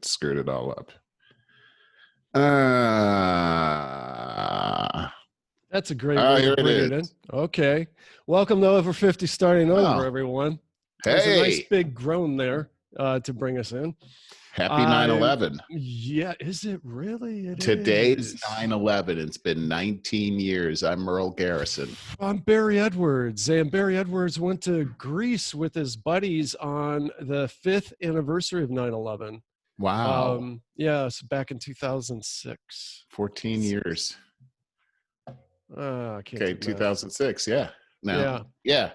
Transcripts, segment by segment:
screwed it all up. That's a great way to bring it in. Okay. Welcome to Over 50 Starting Over, everyone. There's a nice big groan there to bring us in. Happy 9/11. Yeah, is it really? Today's 9/11. It's been 19 years. I'm Merle Garrison. I'm Barry Edwards. And Barry Edwards went to Greece with his buddies on the 5th anniversary of 9/11. Wow. Yes, back in 2006. 14 years. I can't okay, 2006. Yeah. No. Yeah.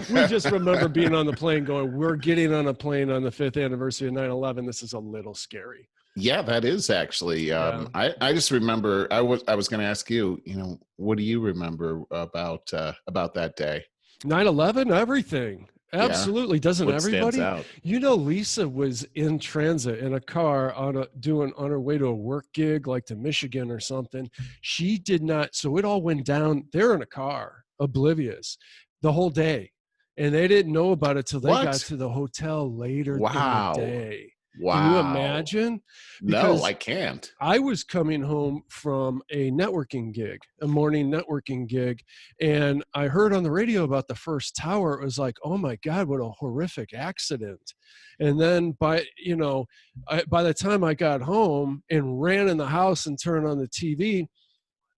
We just remember being on the plane going, we're getting on a plane on the 5th anniversary of 9/11. This is a little scary. Yeah, that is actually. I just remember I was going to ask you, what do you remember about that day? 9/11, everything. Absolutely. Doesn't what everybody? Stands out? Lisa was in transit in a car on her way to a work gig, like to Michigan or something. She did not. So it all went down. They're in a car, oblivious, the whole day. And they didn't know about it till they got to the hotel later in the day. Wow. Can you imagine? Because no, I can't. I was coming home from a networking gig, a morning networking gig, and I heard on the radio about the first tower. It was like, oh my God, what a horrific accident. And then by the time I got home and ran in the house and turned on the TV,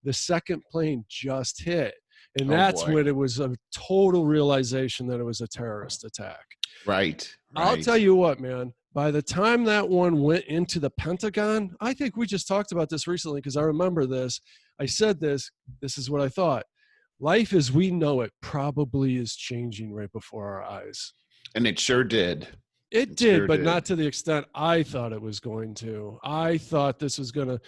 the second plane just hit. And that's when it was a total realization that it was a terrorist attack. Right. I'll tell you what, man. By the time that one went into the Pentagon, I think we just talked about this recently because I remember this. I said this is what I thought. Life as we know it probably is changing right before our eyes. And it sure did. It did, but not to the extent I thought it was going to. I thought this was going to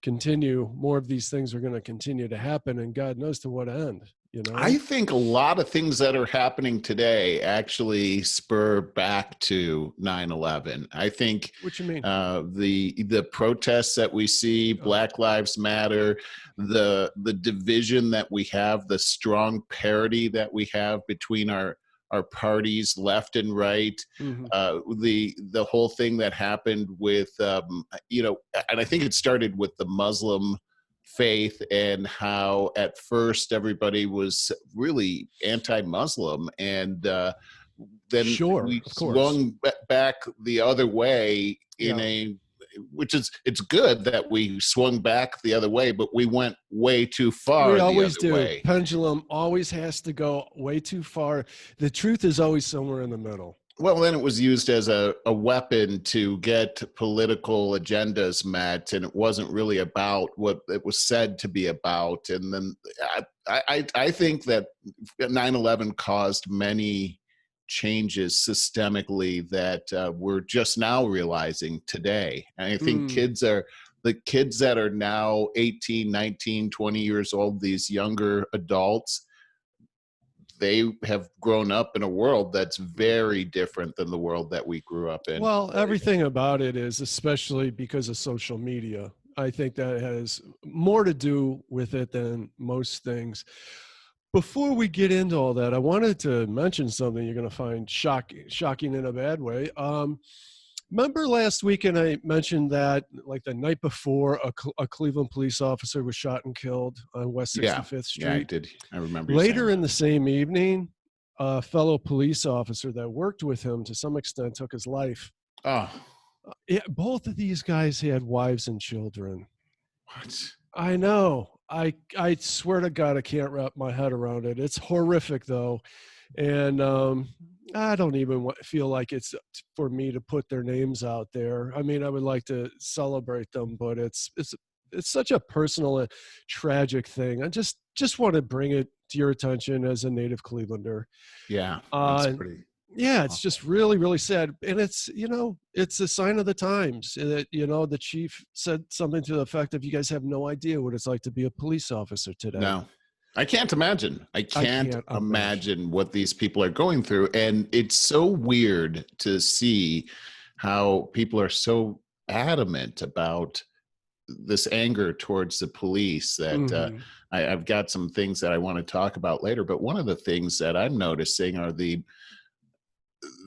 continue. More of these things are going to continue to happen, and God knows to what end. I think a lot of things that are happening today actually spur back to 9/11. I think what you mean? The protests that we see, Black Lives Matter, the division that we have, the strong parity that we have between our parties, left and right, the whole thing that happened with and I think it started with the Muslim faith and how at first everybody was really anti-Muslim, and then we swung back the other way it's good that we swung back the other way, but we went way too far. We always do. Pendulum always has to go way too far. The truth is always somewhere in the middle. Well, then it was used as a weapon to get political agendas met, and it wasn't really about what it was said to be about. And then I think that 9/11 caused many changes systemically that we're just now realizing today. And I think the kids that are now 18, 19, 20 years old, these younger adults, they have grown up in a world that's very different than the world that we grew up in. Well, everything about it is, especially because of social media. I think that has more to do with it than most things. Before we get into all that, I wanted to mention something you're going to find shocking in a bad way. Remember last weekend I mentioned that like the night before a Cleveland police officer was shot and killed on West 65th Street? Yeah, I did. I remember. Later in the same evening, a fellow police officer that worked with him to some extent took his life. Oh. Both of these guys had wives and children. What? I know. I swear to God, I can't wrap my head around it. It's horrific, though. And I don't even feel like it's for me to put their names out there. I mean, I would like to celebrate them, but it's such a personal and tragic thing. I just want to bring it to your attention as a native Clevelander. Yeah, that's pretty. Yeah, it's just really, really sad. And it's, it's a sign of the times that, the chief said something to the effect of, you guys have no idea what it's like to be a police officer today. No, I can't imagine. I can't imagine what these people are going through. And it's so weird to see how people are so adamant about this anger towards the police that I've got some things that I want to talk about later. But one of the things that I'm noticing are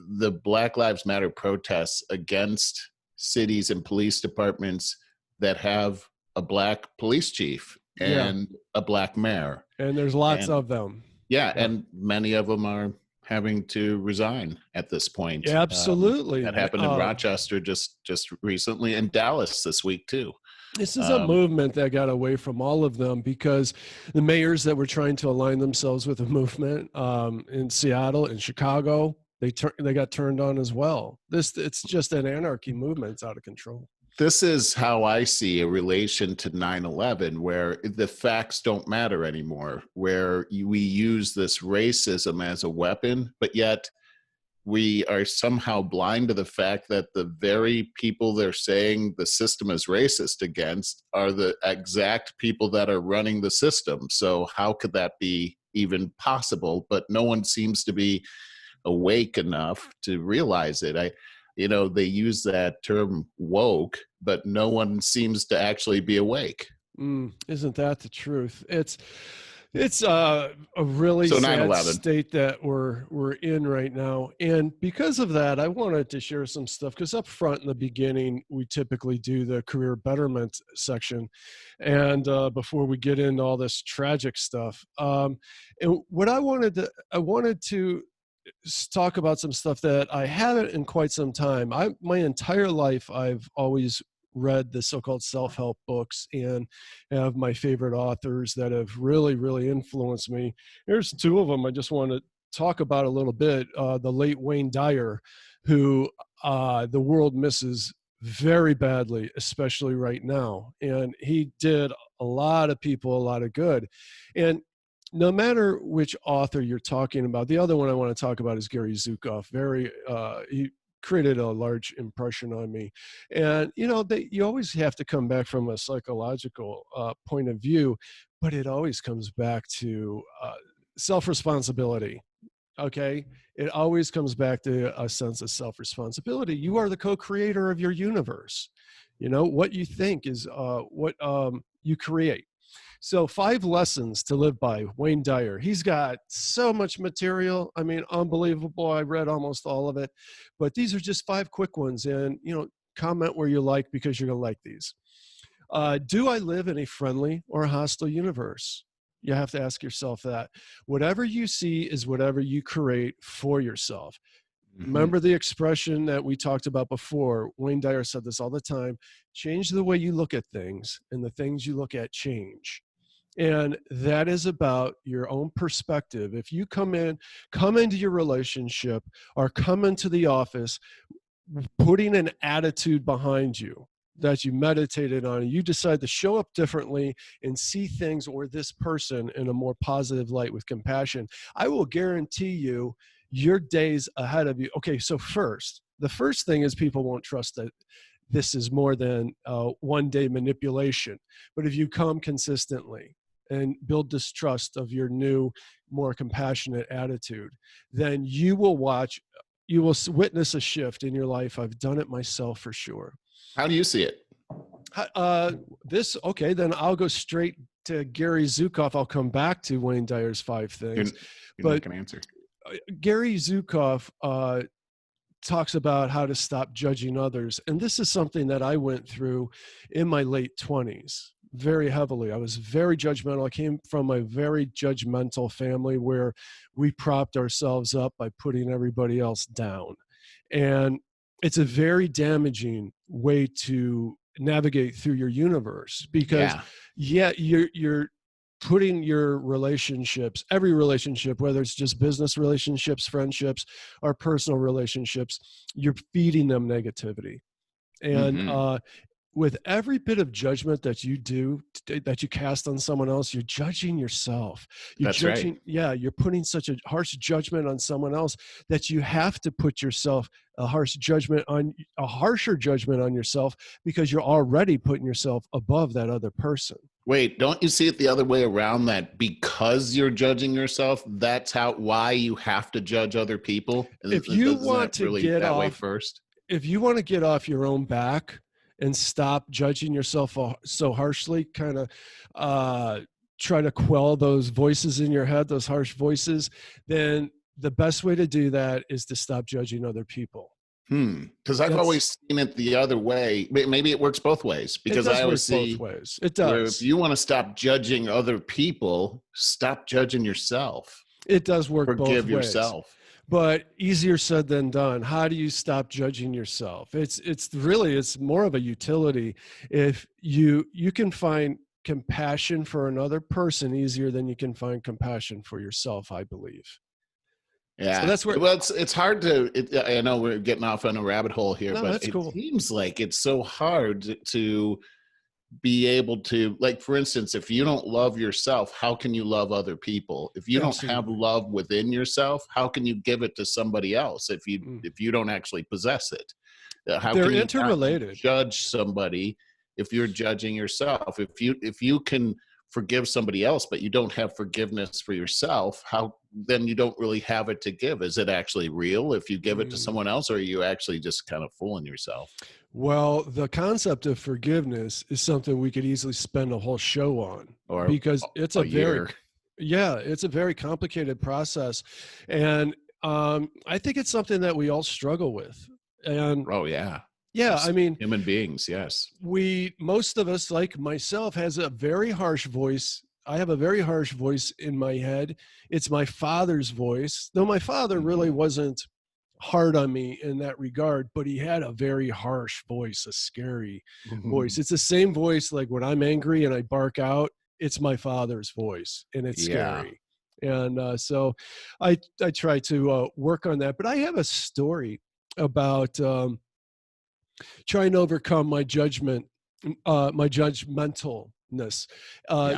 the Black Lives Matter protests against cities and police departments that have a black police chief and a black mayor. And there's lots of them. Yeah, and many of them are having to resign at this point. Absolutely. That happened in Rochester just recently, and Dallas this week too. This is a movement that got away from all of them because the mayors that were trying to align themselves with the movement in Seattle and Chicago, they got turned on as well. It's just an anarchy movement. It's out of control. This is how I see a relation to 9/11, where the facts don't matter anymore, where we use this racism as a weapon, but yet we are somehow blind to the fact that the very people they're saying the system is racist against are the exact people that are running the system. So how could that be even possible? But no one seems to be awake enough to realize it. They use that term woke, but no one seems to actually be awake. Isn't that the truth? It's a really sad state that we're in right now. And because of that, I wanted to share some stuff, because up front in the beginning, we typically do the career betterment section. And before we get into all this tragic stuff, and what I wanted to talk about some stuff that I haven't in quite some time. My entire life, I've always read the so-called self-help books and have my favorite authors that have really, really influenced me. There's two of them I just want to talk about a little bit. The late Wayne Dyer, who the world misses very badly, especially right now. And he did a lot of people a lot of good. And no matter which author you're talking about, the other one I want to talk about is Gary Zukav. He created a large impression on me. And, you always have to come back from a psychological point of view, but it always comes back to self-responsibility. Okay. It always comes back to a sense of self-responsibility. You are the co-creator of your universe. What you think is what you create. So 5 lessons to live by, Wayne Dyer. He's got so much material. I mean, unbelievable. I read almost all of it, but these are just 5 quick ones. And, comment where you like, because you're going to like these. Do I live in a friendly or a hostile universe? You have to ask yourself that. Whatever you see is whatever you create for yourself. Remember the expression that we talked about before. Wayne Dyer said this all the time: change the way you look at things, and the things you look at change. And that is about your own perspective. If you come into your relationship or come into the office, putting an attitude behind you that you meditated on, you decide to show up differently and see things or this person in a more positive light with compassion, I will guarantee you your days ahead of you. Okay, so the first thing is people won't trust that this is more than one-day manipulation. But if you come consistently and build distrust of your new, more compassionate attitude, then you will witness a shift in your life. I've done it myself for sure. How do you see it? Then I'll go straight to Gary Zukav. I'll come back to Wayne Dyer's 5 things. You're not going to answer. Gary Zukav talks about how to stop judging others. And this is something that I went through in my late 20s very heavily. I was very judgmental. I came from a very judgmental family where we propped ourselves up by putting everybody else down. And it's a very damaging way to navigate through your universe, because you're putting your relationships, every relationship, whether it's just business relationships, friendships, or personal relationships, you're feeding them negativity. And with every bit of judgment that you do, that you cast on someone else, you're judging yourself. That's right. Yeah, you're putting such a harsh judgment on someone else that you have to put yourself a harsher judgment on yourself, because you're already putting yourself above that other person. Wait, don't you see it the other way around, that because you're judging yourself, that's why you have to judge other people? If you want to get off way first, if you want to get off your own back and stop judging yourself so harshly, kind of try to quell those voices in your head, those harsh voices, then the best way to do that is to stop judging other people. Because I've always seen it the other way. Maybe it works both ways. Because I always see both ways. It where does. if you want to stop judging other people, stop judging yourself. It does work both ways. Forgive yourself. But easier said than done. How do you stop judging yourself? It's more of a utility. If you can find compassion for another person easier than you can find compassion for yourself, I believe. Yeah, so that's where. Well, it's hard to. I know we're getting off on a rabbit hole here, but it seems like it's so hard to be able to, like, for instance, if you don't love yourself, how can you love other people? If you don't have love within yourself, how can you give it to somebody else if you don't actually possess it? How They're can you interrelated. Judge somebody if you're judging yourself? If you can forgive somebody else, but you don't have forgiveness for yourself, then you don't really have it to give. Is it actually real if you give it to someone else, or are you actually just kind of fooling yourself? Well, the concept of forgiveness is something we could easily spend a whole show on, because it's it's a very complicated process. And I think it's something that we all struggle with. And yeah, I mean, human beings, yes. Most of us, like myself, has a very harsh voice. I have a very harsh voice in my head. It's my father's voice, though my father really wasn't hard on me in that regard, but he had a very harsh voice, a scary voice. It's the same voice, like when I'm angry and I bark out, it's my father's voice, and it's scary. And so I try to work on that. But I have a story about trying to overcome my judgmentalness,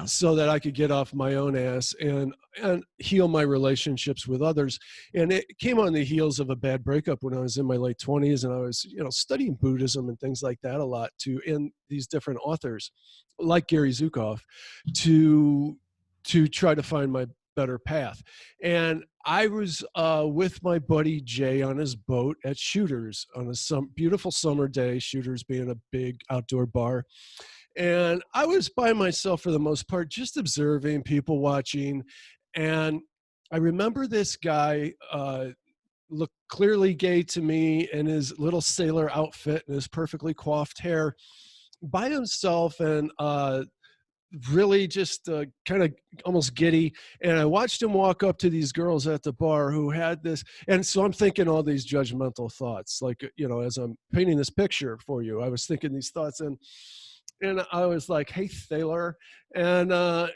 so that I could get off my own ass and heal my relationships with others. And it came on the heels of a bad breakup when I was in my late 20s, and I was, studying Buddhism and things like that a lot too, in these different authors like Gary Zukav to try to find my better path. And I was with my buddy Jay on his boat at Shooters on a beautiful summer day, Shooters being a big outdoor bar. And I was by myself for the most part, just observing, people watching. And I remember this guy looked clearly gay to me in his little sailor outfit and his perfectly coiffed hair by himself, and really just kind of almost giddy. And I watched him walk up to these girls at the bar who had this. And so I'm thinking all these judgmental thoughts, like, as I'm painting this picture for you, I was thinking these thoughts, and I was like, hey, Thaler, and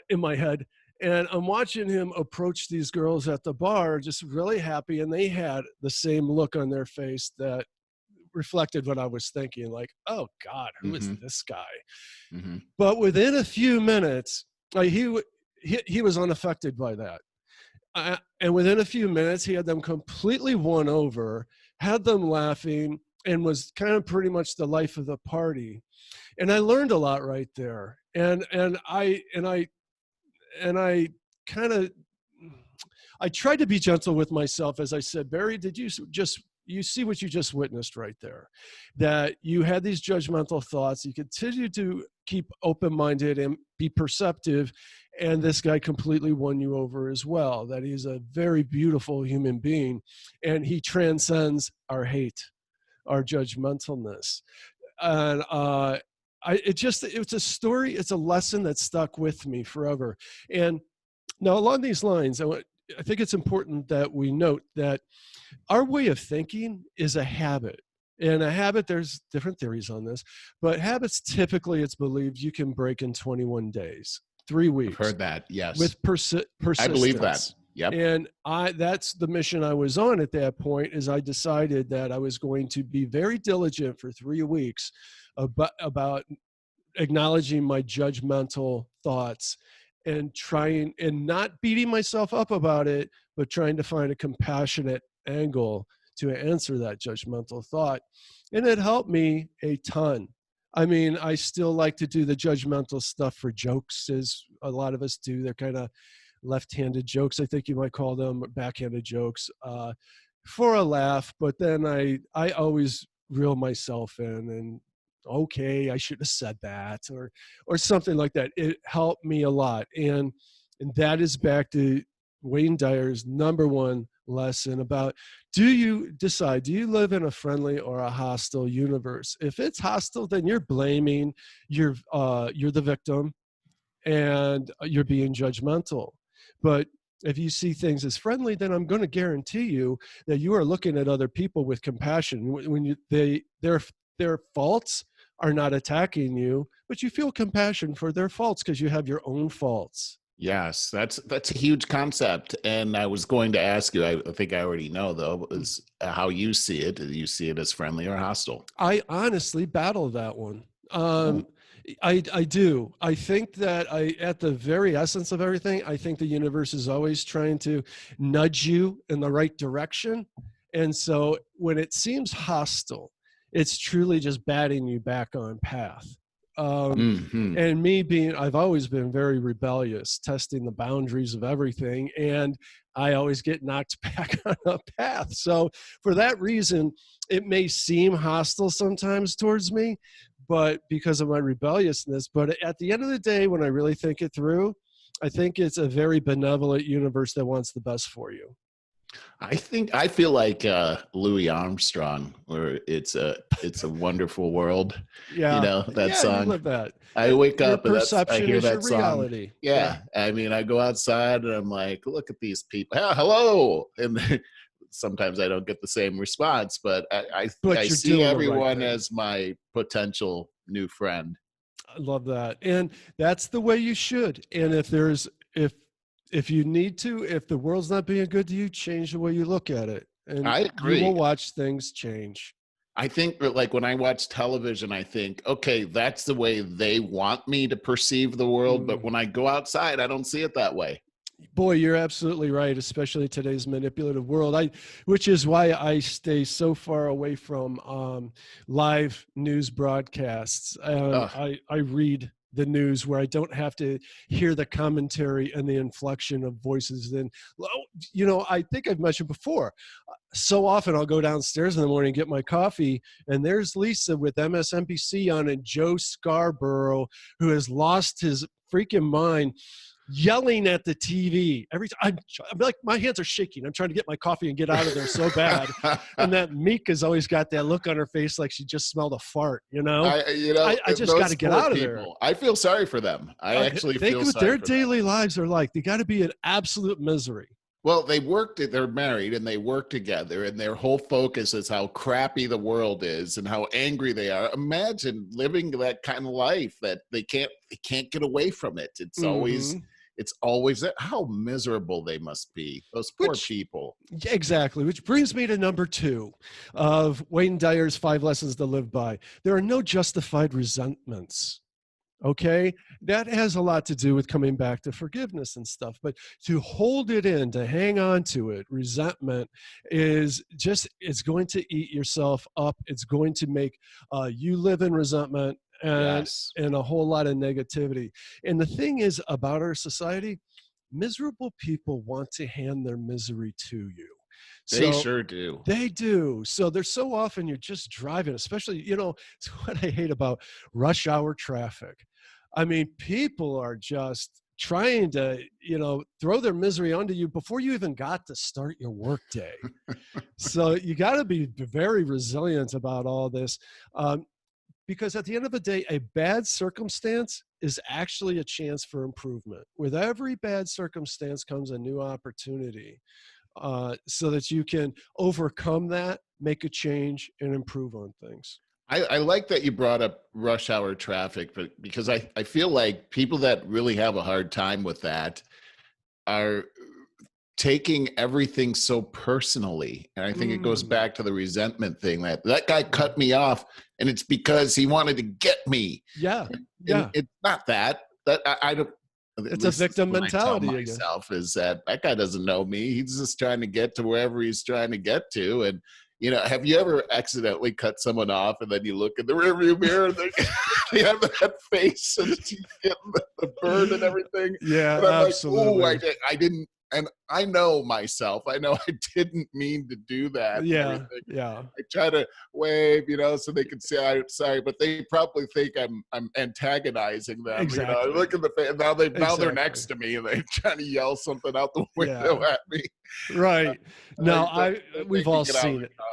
in my head. And I'm watching him approach these girls at the bar, just really happy. And they had the same look on their face that reflected what I was thinking, like, oh God, who is this guy? But within a few minutes, he was unaffected by that. And within a few minutes, he had them completely won over, had them laughing, and was kind of pretty much the life of the party. And I learned a lot right there. And I tried to be gentle with myself, as I said, Barry, you see what you just witnessed right there, that you had these judgmental thoughts. You continue to keep open-minded and be perceptive. And this guy completely won you over as well, that he's a very beautiful human being, and he transcends our hate, our judgmentalness. And it's a story, it's a lesson that stuck with me forever. And now along these lines, I think it's important that we note that our way of thinking is a habit. And a habit, there's different theories on this, but habits, typically it's believed you can break in 21 days, 3 weeks. I've heard that, yes. With persistence. I believe that. Yep. And that's the mission I was on at that point, is I decided that I was going to be very diligent for 3 weeks about acknowledging my judgmental thoughts and trying, and not beating myself up about it, but trying to find a compassionate angle to answer that judgmental thought. And it helped me a ton. I mean, I still like to do the judgmental stuff for jokes, as a lot of us do. They're kind of left-handed jokes, I think you might call them, backhanded jokes, for a laugh. But then I always reel myself in, and okay, I should have said that, or something like that. It helped me a lot. And that is back to Wayne Dyer's #1 lesson about, do you decide, do you live in a friendly or a hostile universe? If it's hostile, then you're blaming, you're the victim, and you're being judgmental. But if you see things as friendly, then I'm going to guarantee you that you are looking at other people with compassion. When their faults are not attacking you, but you feel compassion for their faults because you have your own faults. Yes, that's a huge concept. And I was going to ask you, I think I already know though, is how you see it. Do you see it as friendly or hostile? I honestly battle that one. Oh, I do. I think that at the very essence of everything, I think the universe is always trying to nudge you in the right direction. And so when it seems hostile, it's truly just batting you back on path. mhm. And me being, I've always been very rebellious, testing the boundaries of everything. And I always get knocked back on a path. So for that reason, it may seem hostile sometimes towards me, but because of my rebelliousness. But at the end of the day, when I really think it through, I think it's a very benevolent universe that wants the best for you. I feel like Louis Armstrong, where it's a wonderful world. You Yeah. know that Yeah, you song. live that. I wake Your up and I perception hear is your that song. reality. Yeah, I mean, I go outside and I'm like, look at these people. Ah, hello, and sometimes I don't get the same response, but I But you're see doing the right everyone thing. as my potential new friend. I love that. And that's the way you should. And if you need to, if the world's not being good to you, change the way you look at it. And I you will agree. watch things change. I think that, like, when I watch television, I think, okay, that's the way they want me to perceive the world. But Mm. when I go outside, I don't see it that way. Boy, you're absolutely right, especially today's manipulative world. Which is why I stay so far away from live news broadcasts. Ugh. I read the news where I don't have to hear the commentary and the inflection of voices. Then, I think I've mentioned before. So often I'll go downstairs in the morning and get my coffee, and there's Lisa with MSNBC on, and Joe Scarborough, who has lost his freaking mind, yelling at the TV every time. I'm like, my hands are shaking. I'm trying to get my coffee and get out of there so bad. And that Meek has always got that look on her face like she just smelled a fart, I just got to get out of there. I feel sorry for them. I actually Think feel what sorry their for them. daily lives are like. They got to be in absolute misery. Well, they're married and they work together, and their whole focus is how crappy the world is and how angry they are. Imagine living that kind of life that they can't get away from it. It's always how miserable they must be. Those poor people. Exactly, which brings me to number 2 of Wayne Dyer's 5 Lessons to Live By. There are no justified resentments. Okay, that has a lot to do with coming back to forgiveness and stuff. But to hold it in, to hang on to it, resentment it's going to eat yourself up. It's going to make you live in resentment Yes, and a whole lot of negativity. And the thing is about our society, miserable people want to hand their misery to you. they So sure do. they do. So there's so often you're just driving, especially, it's what I hate about rush hour traffic. I mean, people are just trying to, throw their misery onto you before you even got to start your workday. So you got to be very resilient about all this. Because at the end of the day, a bad circumstance is actually a chance for improvement. With every bad circumstance comes a new opportunity. So that you can overcome that, make a change, and improve on things. I like that you brought up rush hour traffic, but because I feel like people that really have a hard time with that are taking everything so personally. And I think it goes Mm, back to the resentment thing that guy cut me off and it's because he wanted to get me. yeah, And yeah. it's not that I don't. At It's a least victim what I tell mentality again. myself is that guy doesn't know me. He's just trying to get to wherever he's trying to get to. And have you ever accidentally cut someone off and then you look in the rearview mirror and they have that face and you get the burn and everything? Yeah, And I'm like, oh, absolutely. I didn't. and I know myself. I know I didn't mean to do that. And Yeah, everything. yeah, I try to wave, so they can say I'm sorry, but they probably think I'm antagonizing them. I exactly, look in the face now they're next exactly. to me and they're trying to yell something out the Yeah, window at me. right. No, Don't we've make me all get out of seen the it. car.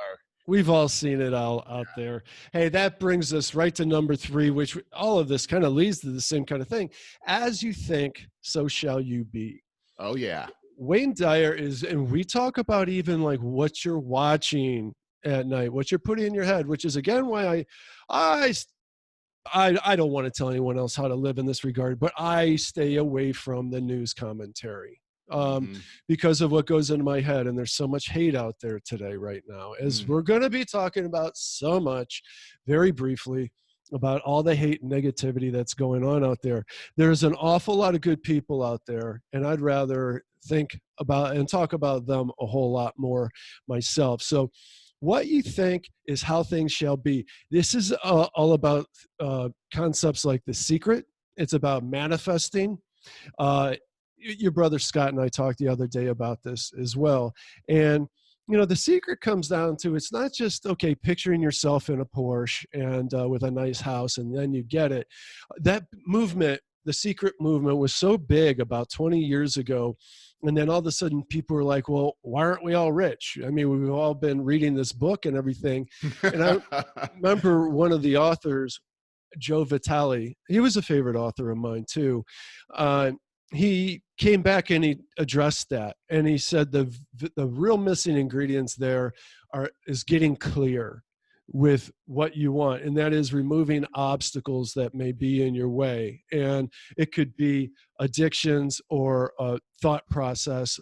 We've all seen it out there. Hey, that brings us right to number 3, which all of this kind of leads to the same kind of thing. As you think, so shall you be. Oh yeah. Wayne Dyer and we talk about even like what you're watching at night, what you're putting in your head, which is again why I I don't want to tell anyone else how to live in this regard, but I stay away from the news commentary Mhm. because of what goes into my head. And there's so much hate out there today, right now, as Mm. we're going to be talking about so much very briefly about all the hate and negativity that's going on out there. There's an awful lot of good people out there, and I'd rather think about and talk about them a whole lot more myself. So, what you think is how things shall be. This is all about concepts like the secret. It's about manifesting. Uh, your brother Scott and I talked the other day about this as well. And, the secret comes down to it's not just, okay, picturing yourself in a Porsche and with a nice house and then you get it. That movement, the secret movement, was so big about 20 years ago. And then all of a sudden people were like, well, why aren't we all rich? I mean, we've all been reading this book and everything. And I remember one of the authors, Joe Vitale, he was a favorite author of mine too. Uh, he came back and he addressed that, and he said the real missing ingredients there is getting clear with what you want, and that is removing obstacles that may be in your way, and it could be addictions or a thought process,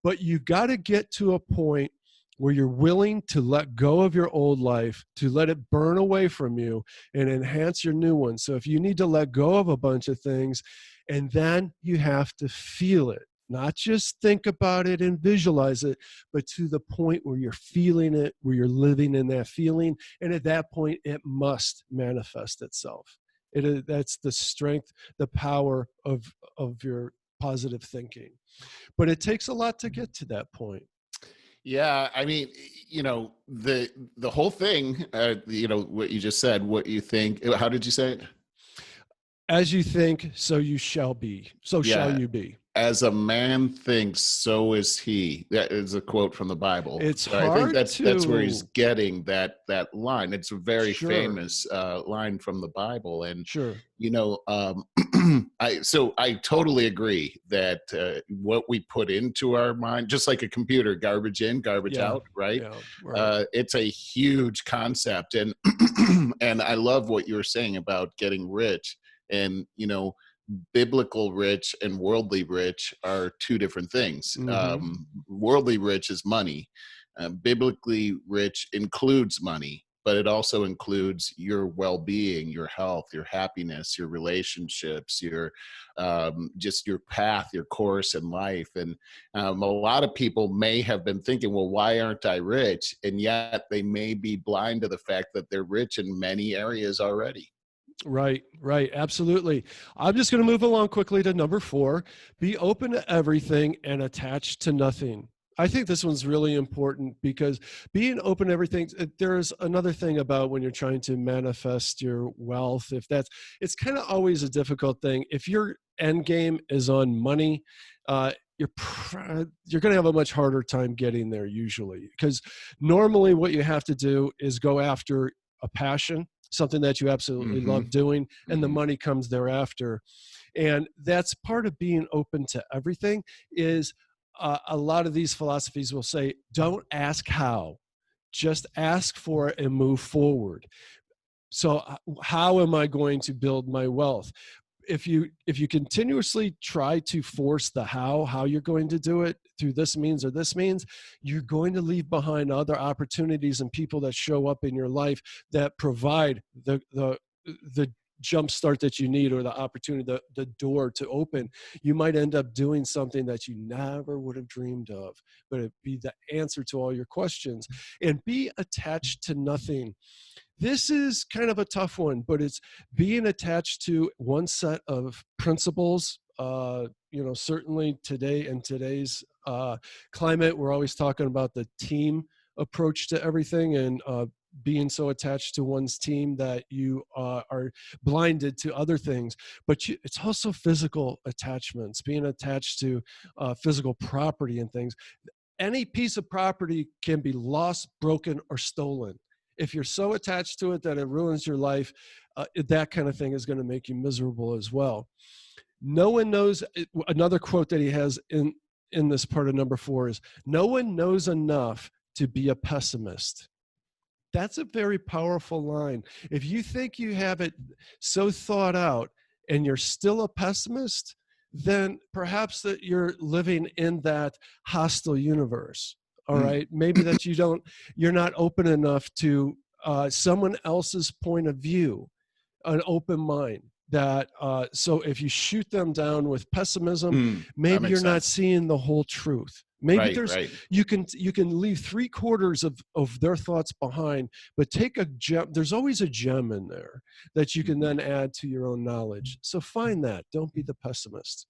but you got to get to a point where you're willing to let go of your old life, to let it burn away from you and enhance your new one. So if you need to let go of a bunch of things, and then you have to feel it, not just think about it and visualize it, but to the point where you're feeling it, where you're living in that feeling. And at that point, it must manifest itself. That's the strength, the power of your positive thinking. But it takes a lot to get to that point. Yeah, I mean, the whole thing, what you just said, what you think, how did you say it? As you think, so you shall be. So shall Yeah. you be. As a man thinks, so is he. That is a quote from the Bible. It's So I think hard that's where he's to. getting that line. It's a very Sure, famous line from the Bible, and sure. I totally agree that what we put into our mind, just like a computer, garbage in, garbage Yeah, out, right? yeah, right. It's a huge concept, and and I love what you were saying about getting rich, and biblical rich and worldly rich are two different things. Mm-hmm. Worldly rich is money. Biblically rich includes money, but it also includes your well-being, your health, your happiness, your relationships, your just your path, your course in life. And a lot of people may have been thinking, well, why aren't I rich? And yet they may be blind to the fact that they're rich in many areas already. Right, right. Absolutely. I'm just going to move along quickly to number 4. Be open to everything and attached to nothing. I think this one's really important because being open to everything, there's another thing about when you're trying to manifest your wealth. It's kind of always a difficult thing. If your end game is on money, you're going to have a much harder time getting there usually, because normally what you have to do is go after a passion, something that you absolutely Mm-hmm. love doing, and the Mm-hmm. money comes thereafter. And that's part of being open to everything. Is a lot of these philosophies will say, don't ask how, just ask for it and move forward. So how am I going to build my wealth? If you continuously try to force the how you're going to do it through this means or this means, you're going to leave behind other opportunities and people that show up in your life that provide the jump start that you need, or the opportunity, the door to open. You might end up doing something that you never would have dreamed of, but it'd be the answer to all your questions. And be attached to nothing. This is kind of a tough one, but it's being attached to one set of principles, certainly today in today's climate, we're always talking about the team approach to everything, and being so attached to one's team that you are blinded to other things. But it's also physical attachments, being attached to physical property and things. Any piece of property can be lost, broken, or stolen. If you're so attached to it that it ruins your life, that kind of thing is going to make you miserable as well. No one knows. Another quote that he has in this part of number 4 is, "No one knows enough to be a pessimist." That's a very powerful line. If you think you have it so thought out and you're still a pessimist, then perhaps that you're living in that hostile universe. All right. Maybe that you're not open enough to someone else's point of view, an open mind. That so if you shoot them down with pessimism, maybe you're not seeing the whole truth. Maybe you can leave 3/4 of their thoughts behind, but take a gem. There's always a gem in there that you can then add to your own knowledge. So find that. Don't be the pessimist.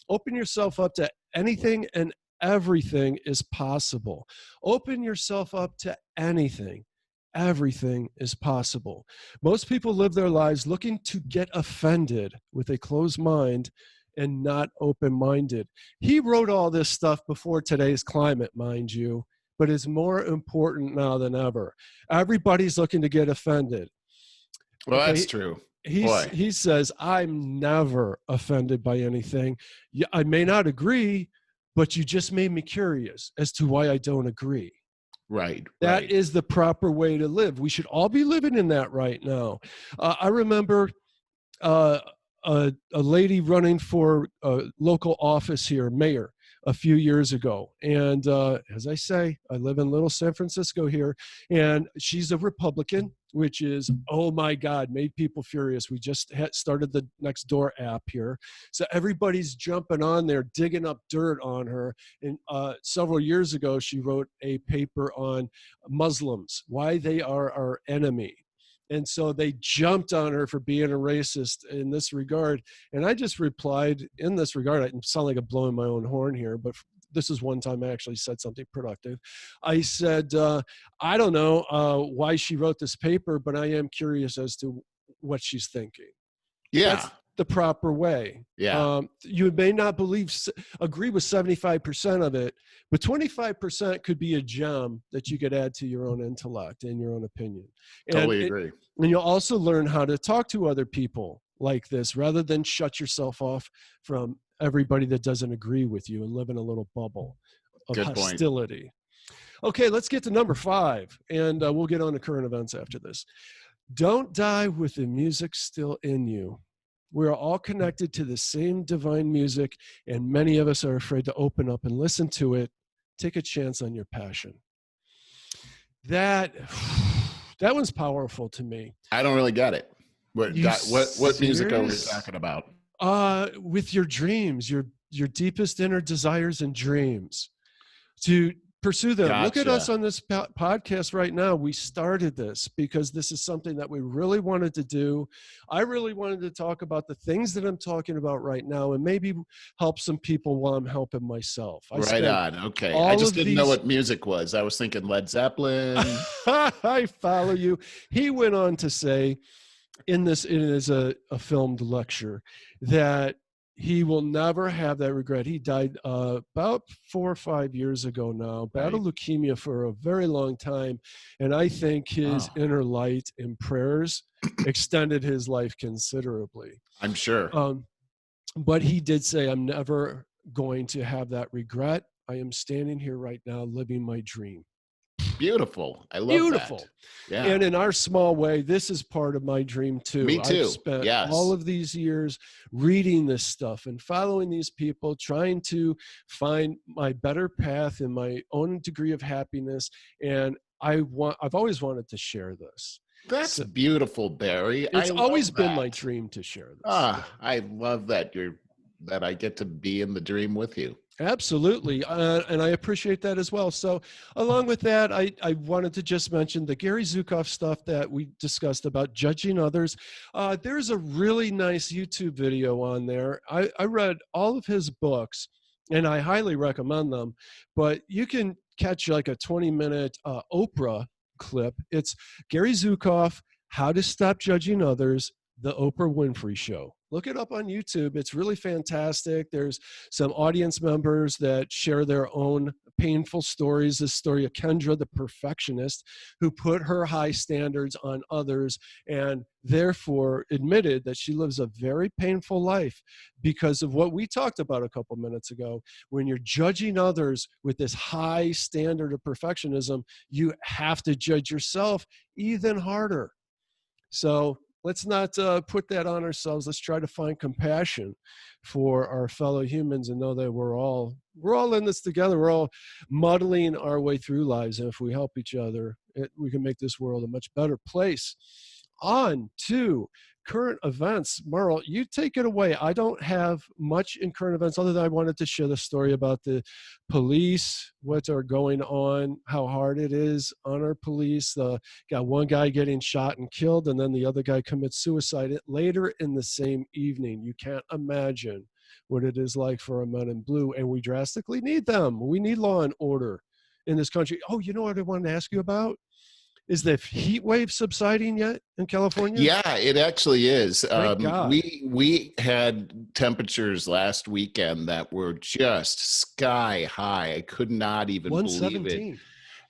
Open yourself up to anything and everything is possible. Open yourself up to anything. Everything is possible. Most people live their lives looking to get offended with a closed mind and not open-minded. He wrote all this stuff before today's climate, mind you, but it's more important now than ever. Everybody's looking to get offended. Well, that's true. He says, "I'm never offended by anything. I may not agree, but you just made me curious as to why I don't agree." Right. That is the proper way to live. We should all be living in that right now. I remember a lady running for a local office here, mayor, a few years ago. And as I say, I live in little San Francisco here, and she's a Republican, which is, oh my God, made people furious. We just started the Nextdoor app here. So everybody's jumping on there, digging up dirt on her. And several years ago, she wrote a paper on Muslims, why they are our enemy. And so they jumped on her for being a racist in this regard. And I just replied in this regard, I sound like I'm blowing my own horn here, but this is one time I actually said something productive. I said, I don't know why she wrote this paper, but I am curious as to what she's thinking. Yeah. That's the proper way. Yeah. You may not agree with 75% of it, but 25% could be a gem that you could add to your own intellect and your own opinion. Totally agree. And you'll also learn how to talk to other people like this rather than shut yourself off from everybody that doesn't agree with you and live in a little bubble of hostility. Okay, let's get to number 5, and we'll get on to current events after this. Don't die with the music still in you. We are all connected to the same divine music, and many of us are afraid to open up and listen to it. Take a chance on your passion. That one's powerful to me. I don't really get it. What music are we talking about? With your dreams, your deepest inner desires and dreams. To pursue them. Gotcha. Look at us on this podcast right now. We started this because this is something that we really wanted to do. I really wanted to talk about the things that I'm talking about right now and maybe help some people while I'm helping myself. Right on. Okay. I just didn't know what music was. I was thinking Led Zeppelin. I follow you. He went on to say in this, it is a filmed lecture, that he will never have that regret. He died about 4 or 5 years ago now, battled leukemia for a very long time. And I think his inner light and prayers extended his life considerably. I'm sure. But he did say, I'm never going to have that regret. I am standing here right now living my dream. Beautiful. I love that. Yeah. And in our small way, this is part of my dream too. Me too. I've spent all of these years reading this stuff and following these people, trying to find my better path and my own degree of happiness. And I've always wanted to share this. That's beautiful, Barry. It's always been my dream to share this. I love that I get to be in the dream with you. Absolutely. And I appreciate that as well. So along with that, I wanted to just mention the Gary Zukav stuff that we discussed about judging others. There's a really nice YouTube video on there. I read all of his books and I highly recommend them, but you can catch like a 20-minute Oprah clip. It's Gary Zukav, How to Stop Judging Others, the Oprah Winfrey Show. Look it up on YouTube. It's really fantastic. There's some audience members that share their own painful stories. This story of Kendra, the perfectionist, who put her high standards on others and therefore admitted that she lives a very painful life because of what we talked about a couple minutes ago. When you're judging others with this high standard of perfectionism, you have to judge yourself even harder. So let's not put that on ourselves. Let's try to find compassion for our fellow humans and know that we're all in this together. We're all muddling our way through lives. And if we help each other, we can make this world a much better place. On to current events. Merle, you take it away. I don't have much in current events other than I wanted to share the story about the police, what are going on, how hard it is on our police. Got one guy getting shot and killed, and then the other guy commits suicide later in the same evening. You can't imagine what it is like for our men in blue, and we drastically need them. We need law and order in this country. Oh, you know what I wanted to ask you about? Is the heat wave subsiding yet in California? Yeah, it actually is. Thank God. We had temperatures last weekend that were just sky high. I could not even believe it.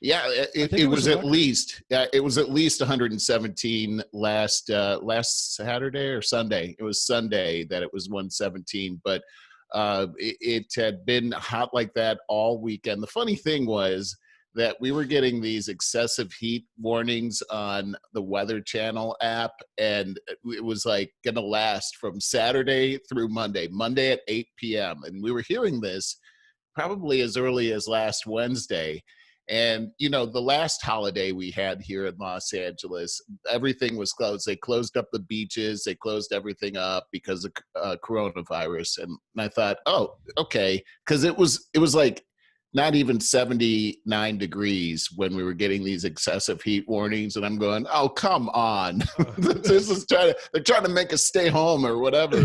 Yeah, it was at least 117 last Saturday or Sunday. It was Sunday that it was 117, but it had been hot like that all weekend. The funny thing was that we were getting these excessive heat warnings on the Weather Channel app, and it was like going to last from Saturday through Monday at 8 p.m. And we were hearing this probably as early as last Wednesday. And, you know, the last holiday we had here in Los Angeles, everything was closed. They closed up the beaches. They closed everything up because of coronavirus. And I thought, oh, okay. Because it was like not even 79 degrees when we were getting these excessive heat warnings. And I'm going, oh, come on. They're trying to make us stay home or whatever.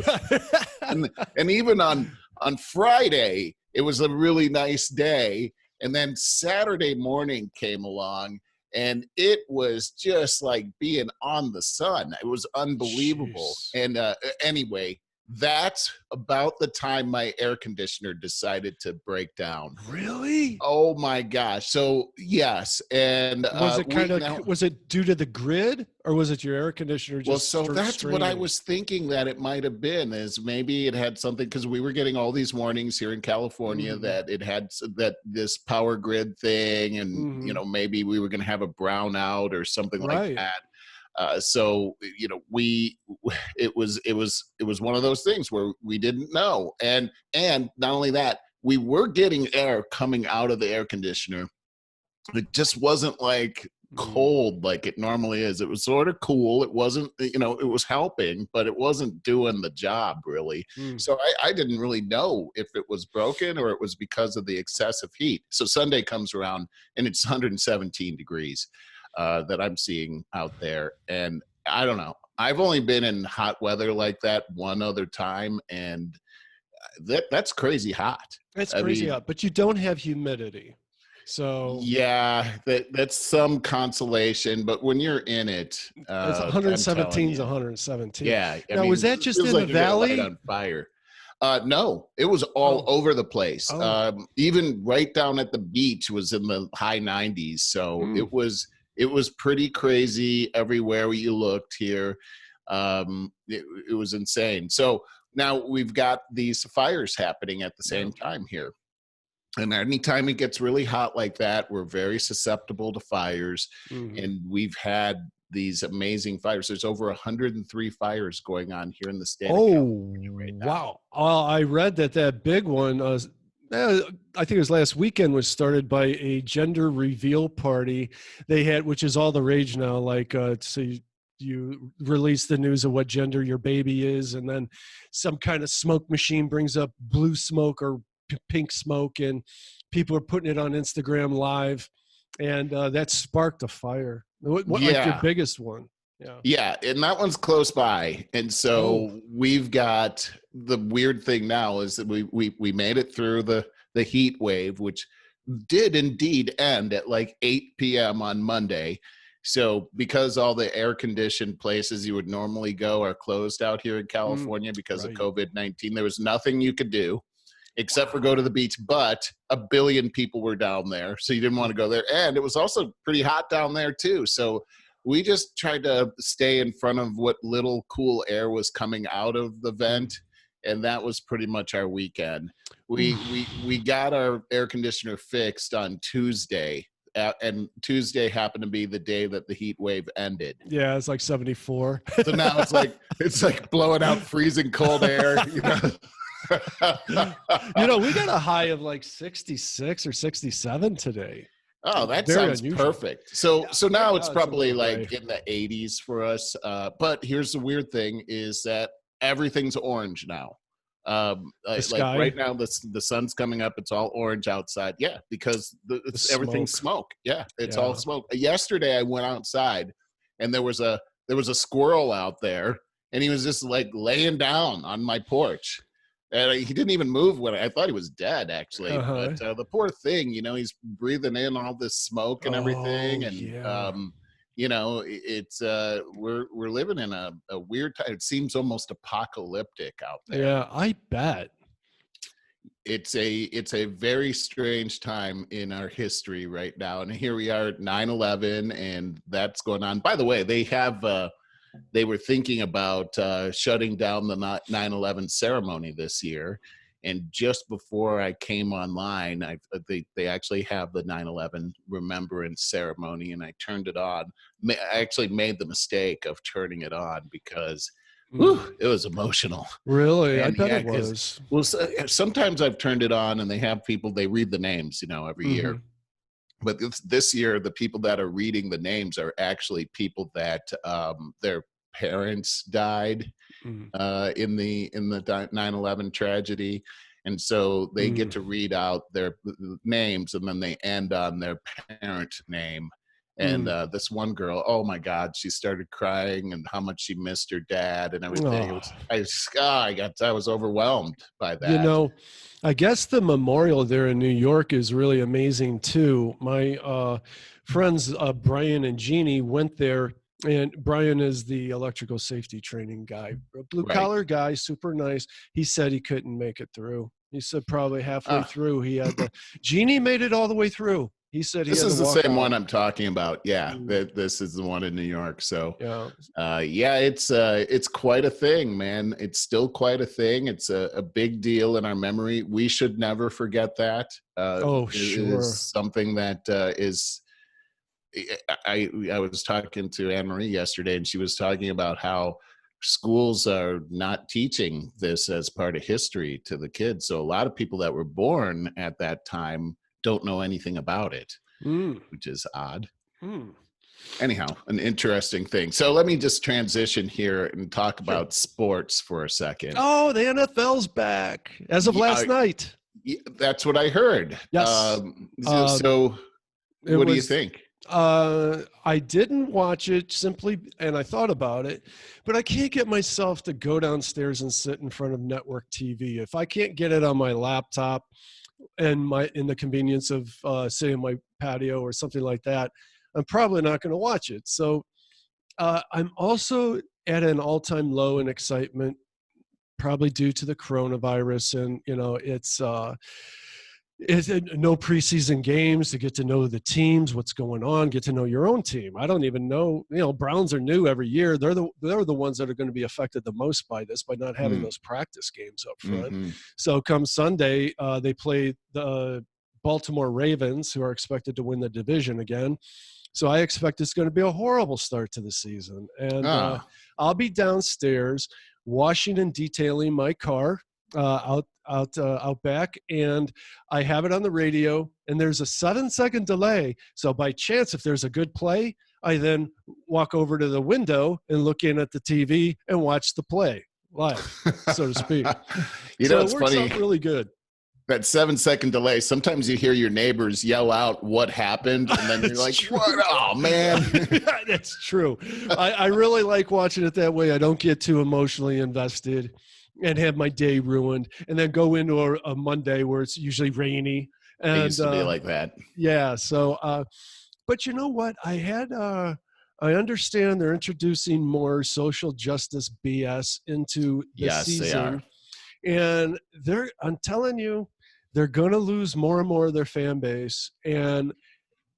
and even on Friday, it was a really nice day. And then Saturday morning came along and it was just like being on the sun. It was unbelievable. Jeez. And anyway, that's about the time my air conditioner decided to break down. Really? Oh my gosh. So yes. And was it was it due to the grid or was it your air conditioner? So that's what I was thinking that it might have been, is maybe it had something, because we were getting all these warnings here in California that it had this power grid thing, and you know, maybe we were going to have a brownout or something like that. So, you know, it was one of those things where we didn't know. And not only that, we were getting air coming out of the air conditioner. It just wasn't like cold like it normally is. It was sort of cool. It wasn't, you know, it was helping, but it wasn't doing the job really. So I didn't really know if it was broken or it was because of the excessive heat. So Sunday comes around and it's 117 degrees. That I'm seeing out there. And I don't know. I've only been in hot weather like that one other time, and that's crazy hot. That's crazy hot, but you don't have humidity. So yeah, that's some consolation. But when you're in it, it's 117 is 117. Yeah. Now, was that just in the valley? On fire. No, it was all over the place. Even right down at the beach was in the high 90s. So it was pretty crazy everywhere you looked here. It was insane. So now we've got these fires happening at the same time here. And anytime it gets really hot like that, we're very susceptible to fires. And we've had these amazing fires. There's over 103 fires going on here in the state of California right now. Wow. I read that big one, I think it was last weekend, was started by a gender reveal party they had, which is all the rage now. Like, so you release the news of what gender your baby is, and then some kind of smoke machine brings up blue smoke or pink smoke, and people are putting it on Instagram Live, and that sparked a fire. What like your biggest one? Yeah, and that one's close by. And so we've got, the weird thing now is that we made it through the heat wave, which did indeed end at like 8 p.m. on Monday. So because all the air-conditioned places you would normally go are closed out here in California because of COVID-19, there was nothing you could do except for go to the beach. But 1 billion people were down there, so you didn't want to go there. And it was also pretty hot down there too. So we just tried to stay in front of what little cool air was coming out of the vent, and that was pretty much our weekend. We got our air conditioner fixed on Tuesday, and Tuesday happened to be the day that the heat wave ended. Yeah, it's like 74. So now it's like blowing out freezing cold air. You know, we got a high of like 66 or 67 today. Oh, that Very sounds unusual. perfect. So now it's probably like in the 80s for us. But here's the weird thing is that everything's orange now. Like right now, the sun's coming up. It's all orange outside. Yeah, because everything's smoke. Yeah, it's all smoke. Yesterday, I went outside, and there was a squirrel out there, and he was just like laying down on my porch. And he didn't even move when I thought he was dead, actually. But the poor thing, you know, he's breathing in all this smoke and everything. And, you know, it's we're living in a weird time. It seems almost apocalyptic out there. Yeah, I bet. It's a very strange time in our history right now. And here we are at 9/11, and that's going on. By the way, they were thinking about shutting down the 9/11 ceremony this year. And just before I came online, they actually have the 9/11 Remembrance Ceremony, and I turned it on. I actually made the mistake of turning it on because it was emotional. Really? And I bet it was. Well, sometimes I've turned it on and they have people, they read the names, you know, every year. But this year, the people that are reading the names are actually people that their parents died in the 9/11 tragedy, and so they get to read out their names, and then they end on their parent name. And this one girl, oh my God, she started crying and how much she missed her dad and everything. I was overwhelmed by that. You know, I guess the memorial there in New York is really amazing too. My friends, Brian and Jeannie, went there, and Brian is the electrical safety training guy, a blue collar guy, super nice. He said he couldn't make it through. He said probably halfway through he had to. Jeannie made it all the way through. He said this is the same one I'm talking about. Yeah, this is the one in New York. So it's quite a thing, man. It's still quite a thing. It's a big deal in our memory. We should never forget that. Sure. It is something that is. I was talking to Anne-Marie yesterday, and she was talking about how schools are not teaching this as part of history to the kids. So a lot of people that were born at that time don't know anything about it, which is odd. Anyhow, an interesting thing. So let me just transition here and talk about sports for a second. Oh, the NFL's back as of last night. That's what I heard. Yes. So what do you think? I didn't watch it simply, and I thought about it, but I can't get myself to go downstairs and sit in front of network TV. If I can't get it on my laptop and in the convenience of sitting on my patio or something like that, I'm probably not going to watch it. So I'm also at an all-time low in excitement, probably due to the coronavirus, and it's no preseason games to get to know the teams, what's going on, get to know your own team. I don't even know, Browns are new every year. They're the ones that are going to be affected the most by this, by not having those practice games up front. So come Sunday, they play the Baltimore Ravens, who are expected to win the division again. So I expect it's going to be a horrible start to the season. And I'll be downstairs washing and detailing my car out back, and I have it on the radio, and there's a 7-second delay. So by chance, if there's a good play, I then walk over to the window and look in at the TV and watch the play live, so to speak. It's it works funny. out really good. That 7-second delay. Sometimes you hear your neighbors yell out what happened, and then you're like, true. "What? Oh man!" That's true. I really like watching it that way. I don't get too emotionally invested and have my day ruined, and then go into a Monday where it's usually rainy. It And used to be like that. yeah, so but you know what? I understand they're introducing more social justice BS into the Yes, they are. season, and I'm telling you, they're going to lose more and more of their fan base, and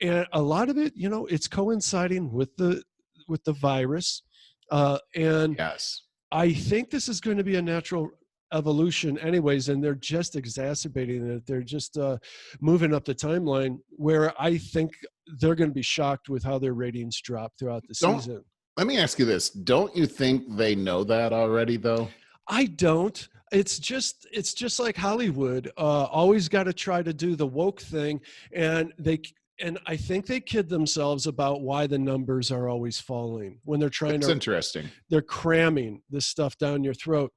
a lot of it, it's coinciding with the virus, and Yes. I think this is going to be a natural evolution anyways, and they're just exacerbating it. They're just moving up the timeline where I think they're going to be shocked with how their ratings drop throughout the Don't season. Let me ask you this. Don't you think they know that already, though? I don't. It's just like Hollywood. Always got to try to do the woke thing, and I think they kid themselves about why the numbers are always falling when they're trying It's to. interesting. They're cramming this stuff down your throat.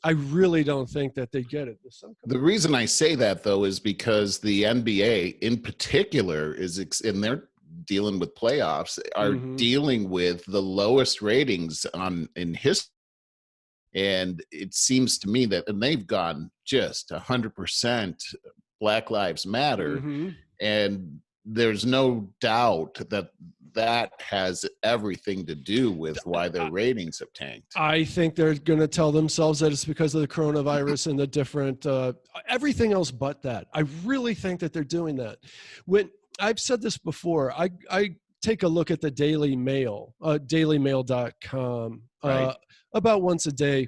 I really don't think that they get it. The reason I say that, though, is because the NBA in particular and they're dealing with playoffs, are dealing with the lowest ratings in history. And it seems to me that, and they've gone just 100% Black Lives Matter. And there's no doubt that has everything to do with why their ratings have tanked. I think they're going to tell themselves that it's because of the coronavirus and the different, everything else but that. I really think that they're doing that. When I've said this before, I take a look at the Daily Mail, dailymail.com, Right. about once a day.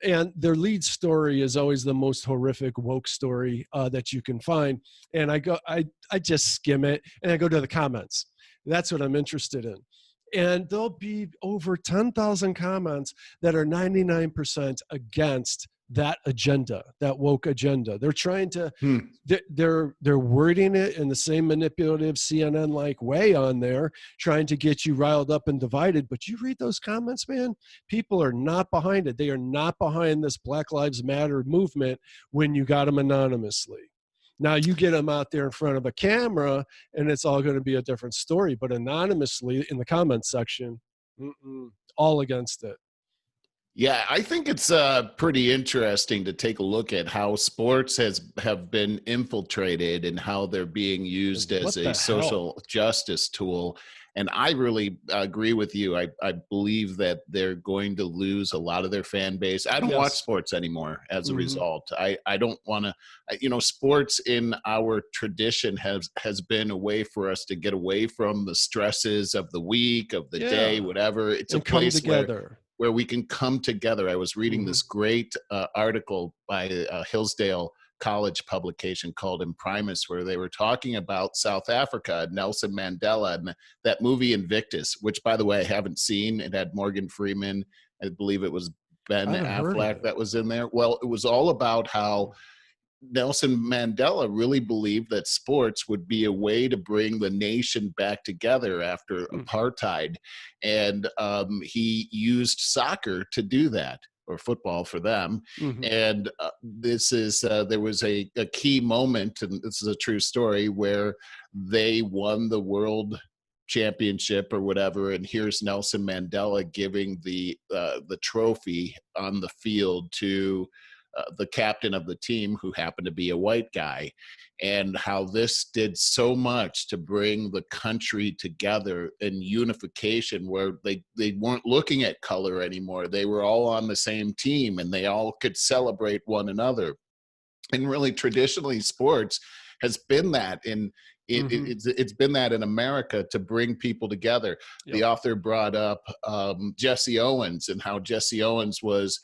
And their lead story is always the most horrific woke story that you can find. And I just skim it and I go to the comments. That's what I'm interested in. And there'll be over 10,000 comments that are 99% against that agenda, that woke agenda. They're trying to, they're wording it in the same manipulative CNN-like way on there, trying to get you riled up and divided. But you read those comments, man, people are not behind it. They are not behind this Black Lives Matter movement when you got them anonymously. Now you get them out there in front of a camera and it's all going to be a different story, but anonymously in the comments section, all against it. Yeah, I think it's pretty interesting to take a look at how sports have been infiltrated and how they're being used as a social justice tool. And I really agree with you. I believe that they're going to lose a lot of their fan base. I don't watch sports anymore as a result. I don't want to, sports in our tradition has been a way for us to get away from the stresses of the week, of the day, whatever. It's a place where we can come together. I was reading this great article by Hillsdale College publication called Imprimis, where they were talking about South Africa, Nelson Mandela, and that movie Invictus, which, by the way, I haven't seen. It had Morgan Freeman. I believe it was Ben Affleck that was in there. Well, it was all about how Nelson Mandela really believed that sports would be a way to bring the nation back together after apartheid. And he used soccer to do that, or football for them. And there was a key moment, and this is a true story, where they won the world championship or whatever, and here's Nelson Mandela giving the trophy on the field to the captain of the team, who happened to be a white guy, and how this did so much to bring the country together in unification, where they weren't looking at color anymore. They were all on the same team and they all could celebrate one another. And really, traditionally, sports has been that it's been that in America, to bring people together. The author brought up Jesse Owens, and how Jesse Owens was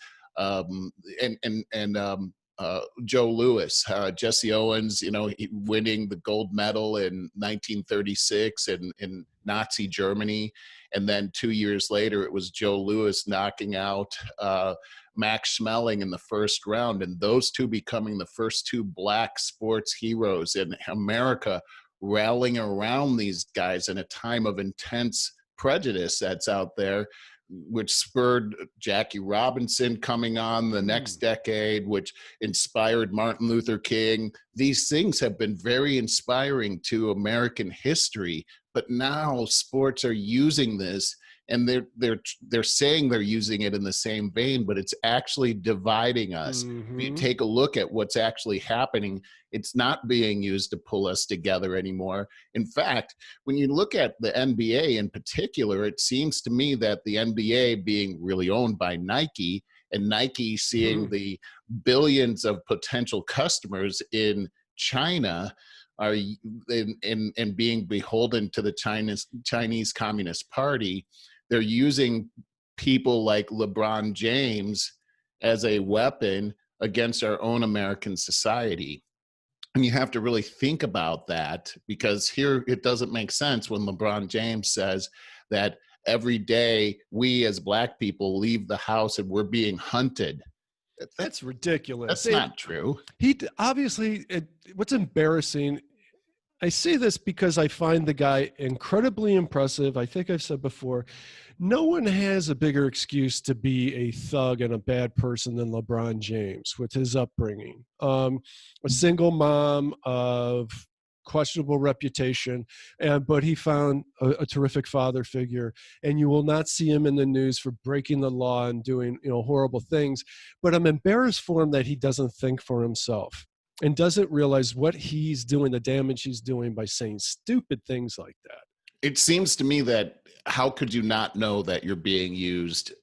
Joe Louis, Jesse Owens, winning the gold medal in 1936 in Nazi Germany. And then 2 years later, it was Joe Louis knocking out Max Schmeling in the first round. And those two becoming the first two Black sports heroes in America, rallying around these guys in a time of intense prejudice that's out there. which spurred Jackie Robinson coming on the next decade, which inspired Martin Luther King. These things have been very inspiring to American history, but now sports are using this, and they're saying they're using it in the same vein, but it's actually dividing us. If you take a look at what's actually happening, it's not being used to pull us together anymore. In fact, when you look at the NBA in particular, it seems to me that the NBA being really owned by Nike, and Nike seeing the billions of potential customers in China are and being beholden to the Chinese Communist Party, they're using people like LeBron James as a weapon against our own American society. And you have to really think about that, because here it doesn't make sense when LeBron James says that every day we as Black people leave the house and we're being hunted. That's ridiculous. That's not true. He obviously, what's embarrassing, I say this because I find the guy incredibly impressive. I think I've said before, no one has a bigger excuse to be a thug and a bad person than LeBron James with his upbringing. A single mom of questionable reputation, but he found a terrific father figure, and you will not see him in the news for breaking the law and doing, horrible things. But I'm embarrassed for him that he doesn't think for himself and doesn't realize what he's doing, the damage he's doing by saying stupid things like that. It seems to me that how could you not know that you're being used?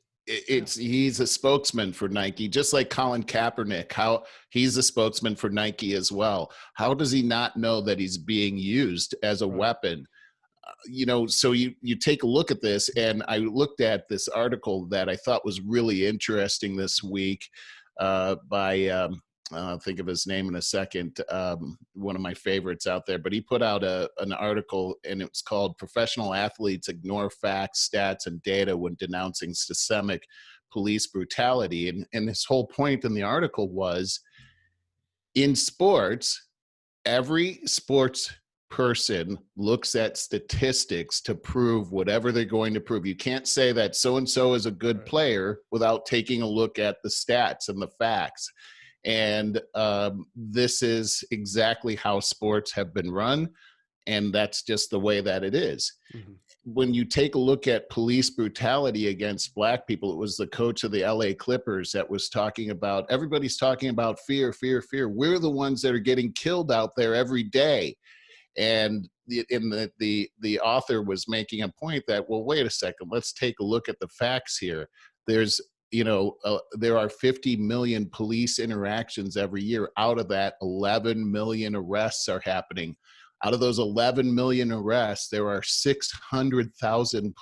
He's a spokesman for Nike, just like Colin Kaepernick, how he's a spokesman for Nike as well. How does he not know that he's being used as a weapon? So you take a look at this, and I looked at this article that I thought was really interesting this week by I'll think of his name in a second, one of my favorites out there, but he put out an article, and it's called "Professional Athletes Ignore Facts, Stats, and Data When Denouncing Systemic Police Brutality." And his whole point in the article was, in sports, every sports person looks at statistics to prove whatever they're going to prove. You can't say that so-and-so is a good player without taking a look at the stats and the facts. And this is exactly how sports have been run, and that's just the way that it is. When you take a look at police brutality against Black people, it was the coach of the LA Clippers that was talking about, everybody's talking about fear, fear, fear. We're the ones that are getting killed out there every day. And the author was making a point that, well, wait a second, let's take a look at the facts here. There are 50 million police interactions every year. Out of that, 11 million arrests are happening. Out of those 11 million arrests, there are 600,000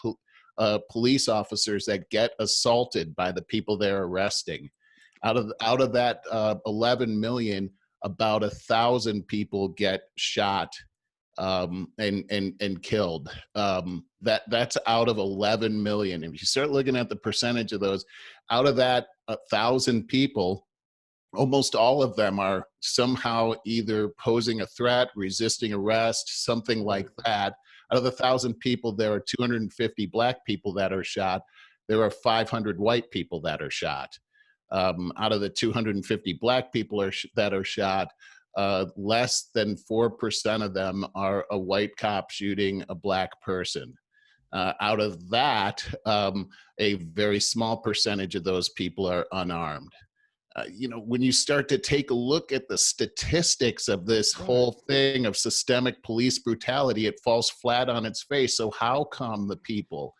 police officers that get assaulted by the people they're arresting. Out of that 11 million, about 1,000 people get shot and killed. That's out of 11 million. If you start looking at the percentage of those, out of that 1,000 people, almost all of them are somehow either posing a threat, resisting arrest, something like that. Out of the 1,000 people, there are 250 Black people that are shot. There are 500 white people that are shot. Out of the 250 Black people that are shot, less than 4% of them are a white cop shooting a Black person. Out of that, a very small percentage of those people are unarmed. When you start to take a look at the statistics of this whole thing of systemic police brutality, it falls flat on its face. So how come the people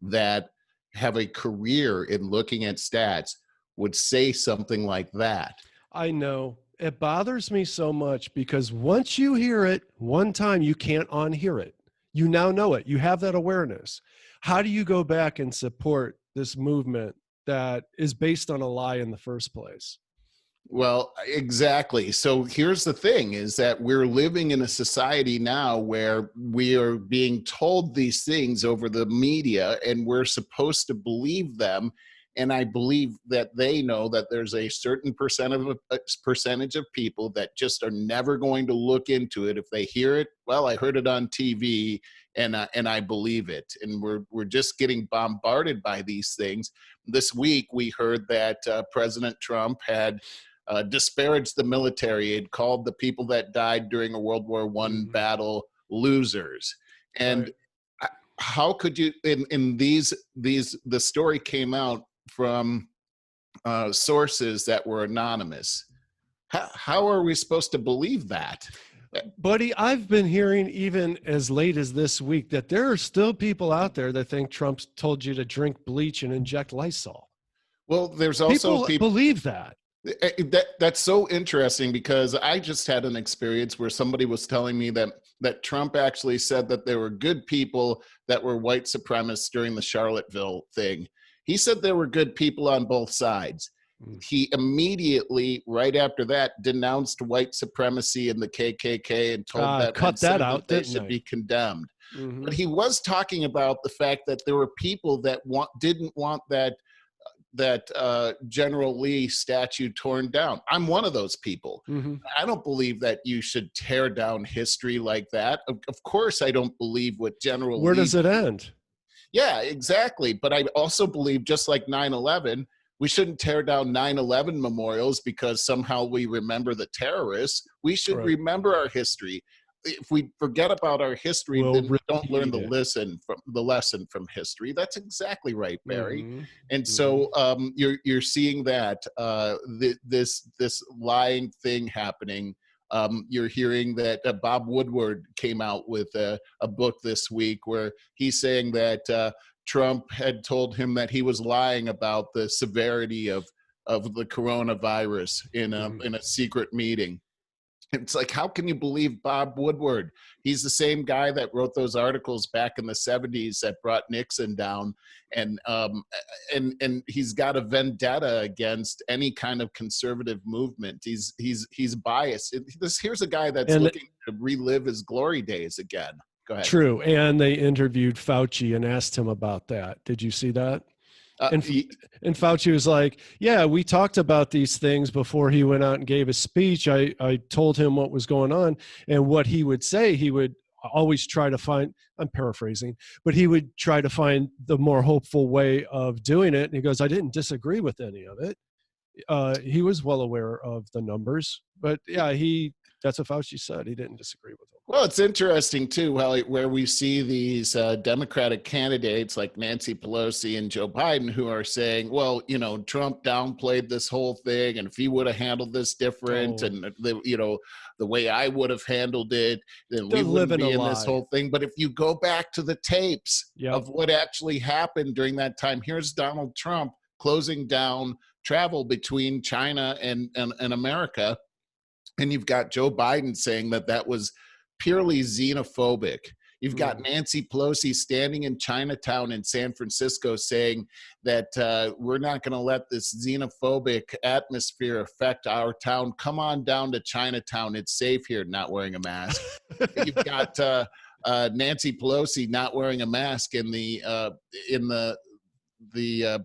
that have a career in looking at stats would say something like that? I know. It bothers me so much because once you hear it one time, you can't unhear it. You now know it. You have that awareness. How do you go back and support this movement that is based on a lie in the first place? Well, exactly. So here's the thing, is that we're living in a society now where we are being told these things over the media, and we're supposed to believe them. And I believe that they know that there's a certain percentage of people that just are never going to look into it. If they hear it, well, I heard it on TV, and I believe it. And we're just getting bombarded by these things. This week, we heard that President Trump had disparaged the military. Had called the people that died during a World War I battle losers. And how could you, in these, the story came out from sources that were anonymous. How are we supposed to believe that? Buddy, I've been hearing even as late as this week that there are still people out there that think Trump's told you to drink bleach and inject Lysol. Well, there's also people believe that. That's so interesting, because I just had an experience where somebody was telling me that Trump actually said that there were good people that were white supremacists during the Charlottesville thing. He said there were good people on both sides. He immediately, right after that, denounced white supremacy and the KKK and told that they should be condemned. But he was talking about the fact that there were people that didn't want that General Lee statue torn down. I'm one of those people. I don't believe that you should tear down history like that. Of course, I don't believe what General Lee. Where does it end? Yeah, exactly. But I also believe, just like 9/11, we shouldn't tear down 9/11 memorials because somehow we remember the terrorists. We should remember our history. If we forget about our history, then we don't learn the lesson from history. That's exactly right, Barry. And so you're seeing that this lying thing happening. You're hearing that Bob Woodward came out with a book this week where he's saying that Trump had told him that he was lying about the severity of the coronavirus in a secret meeting. It's like, how can you believe Bob Woodward? He's the same guy that wrote those articles back in the 70s that brought Nixon down, and he's got a vendetta against any kind of conservative movement. He's biased. Here's a guy that's looking to relive his glory days again. Go ahead. True, and they interviewed Fauci and asked him about that. Did you see that? And Fauci was like, yeah, we talked about these things before he went out and gave his speech. I told him what was going on, and what he would say, he would always try to find, I'm paraphrasing, but he would try to find the more hopeful way of doing it. And he goes, I didn't disagree with any of it. He was well aware of the numbers, but yeah, that's what Fauci said. He didn't disagree with them. Well, it's interesting, too, where we see these Democratic candidates like Nancy Pelosi and Joe Biden who are saying, well, Trump downplayed this whole thing, and if he would have handled this different and, the way I would have handled it, then we wouldn't be in this whole thing. But if you go back to the tapes of what actually happened during that time, here's Donald Trump closing down travel between China and America. And you've got Joe Biden saying that was purely xenophobic. You've got Nancy Pelosi standing in Chinatown in San Francisco saying that we're not going to let this xenophobic atmosphere affect our town. Come on down to Chinatown. It's safe here, not wearing a mask. You've got Nancy Pelosi not wearing a mask in the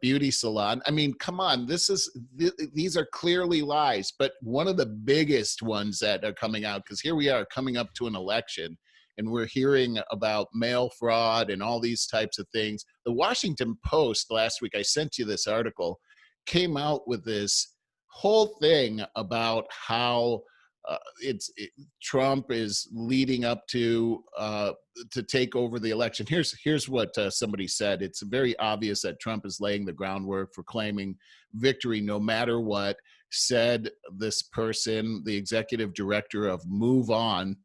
beauty salon. I mean, come on, these are clearly lies. But one of the biggest ones that are coming out, because here we are coming up to an election, and we're hearing about mail fraud and all these types of things. The Washington Post last week, I sent you this article, came out with this whole thing about how Trump is leading up to take over the election. Here's what somebody said. It's very obvious that Trump is laying the groundwork for claiming victory no matter what, said this person, the executive director of Move On,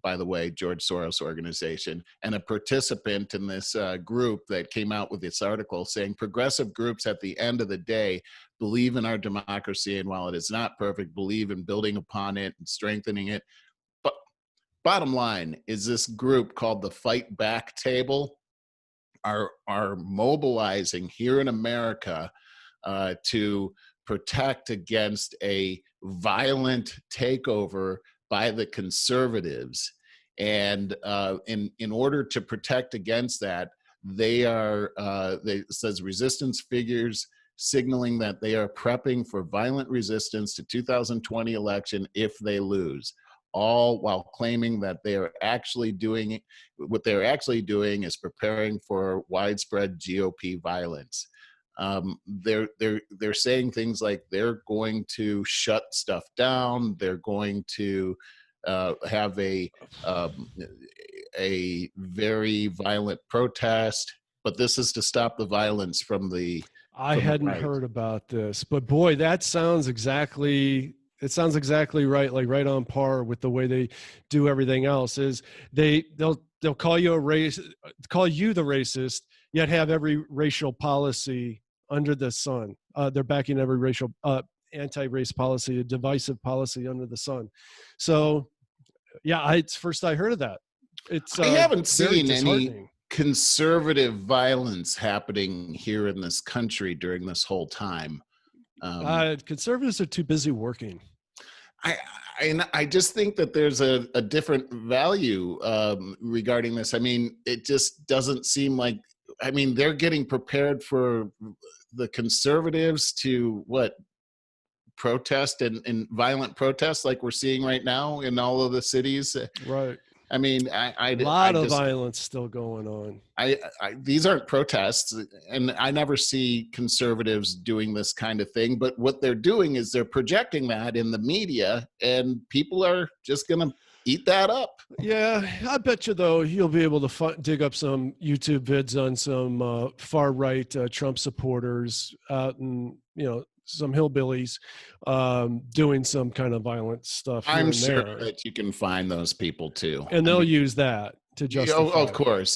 by the way, George Soros organization, and a participant in this group that came out with this article saying progressive groups at the end of the day believe in our democracy, and while it is not perfect, believe in building upon it and strengthening it. But bottom line is, this group called the Fight Back Table are mobilizing here in America to protect against a violent takeover by the conservatives. And in order to protect against that, it says resistance figures signaling that they are prepping for violent resistance to 2020 election if they lose, all while claiming that they are actually doing what they're actually doing is preparing for widespread GOP violence. They're saying things like they're going to shut stuff down. They're going to have a very violent protest, but this is to stop the violence from the. I hadn't heard about this, but boy, it sounds exactly right, like right on par with the way they do everything else. Is they'll call you the racist, yet have every racial policy under the sun. They're backing every racial anti-race policy, a divisive policy under the sun. So yeah, it's first I heard of that. I haven't seen any conservative violence happening here in this country during this whole time. Conservatives are too busy working. I just think that there's a different value regarding this. I mean, it just doesn't seem like, I mean, they're getting prepared for the conservatives to protest and violent protests like we're seeing right now in all of the cities. Right. I mean, a lot of violence still going on. These aren't protests, and I never see conservatives doing this kind of thing. But what they're doing is they're projecting that in the media, and people are just going to eat that up. Yeah, I bet you, though, you'll be able to dig up some YouTube vids on some far-right Trump supporters out in, some hillbillies doing some kind of violent stuff. I'm sure that you can find those people too. And they'll use that to justify. Of course.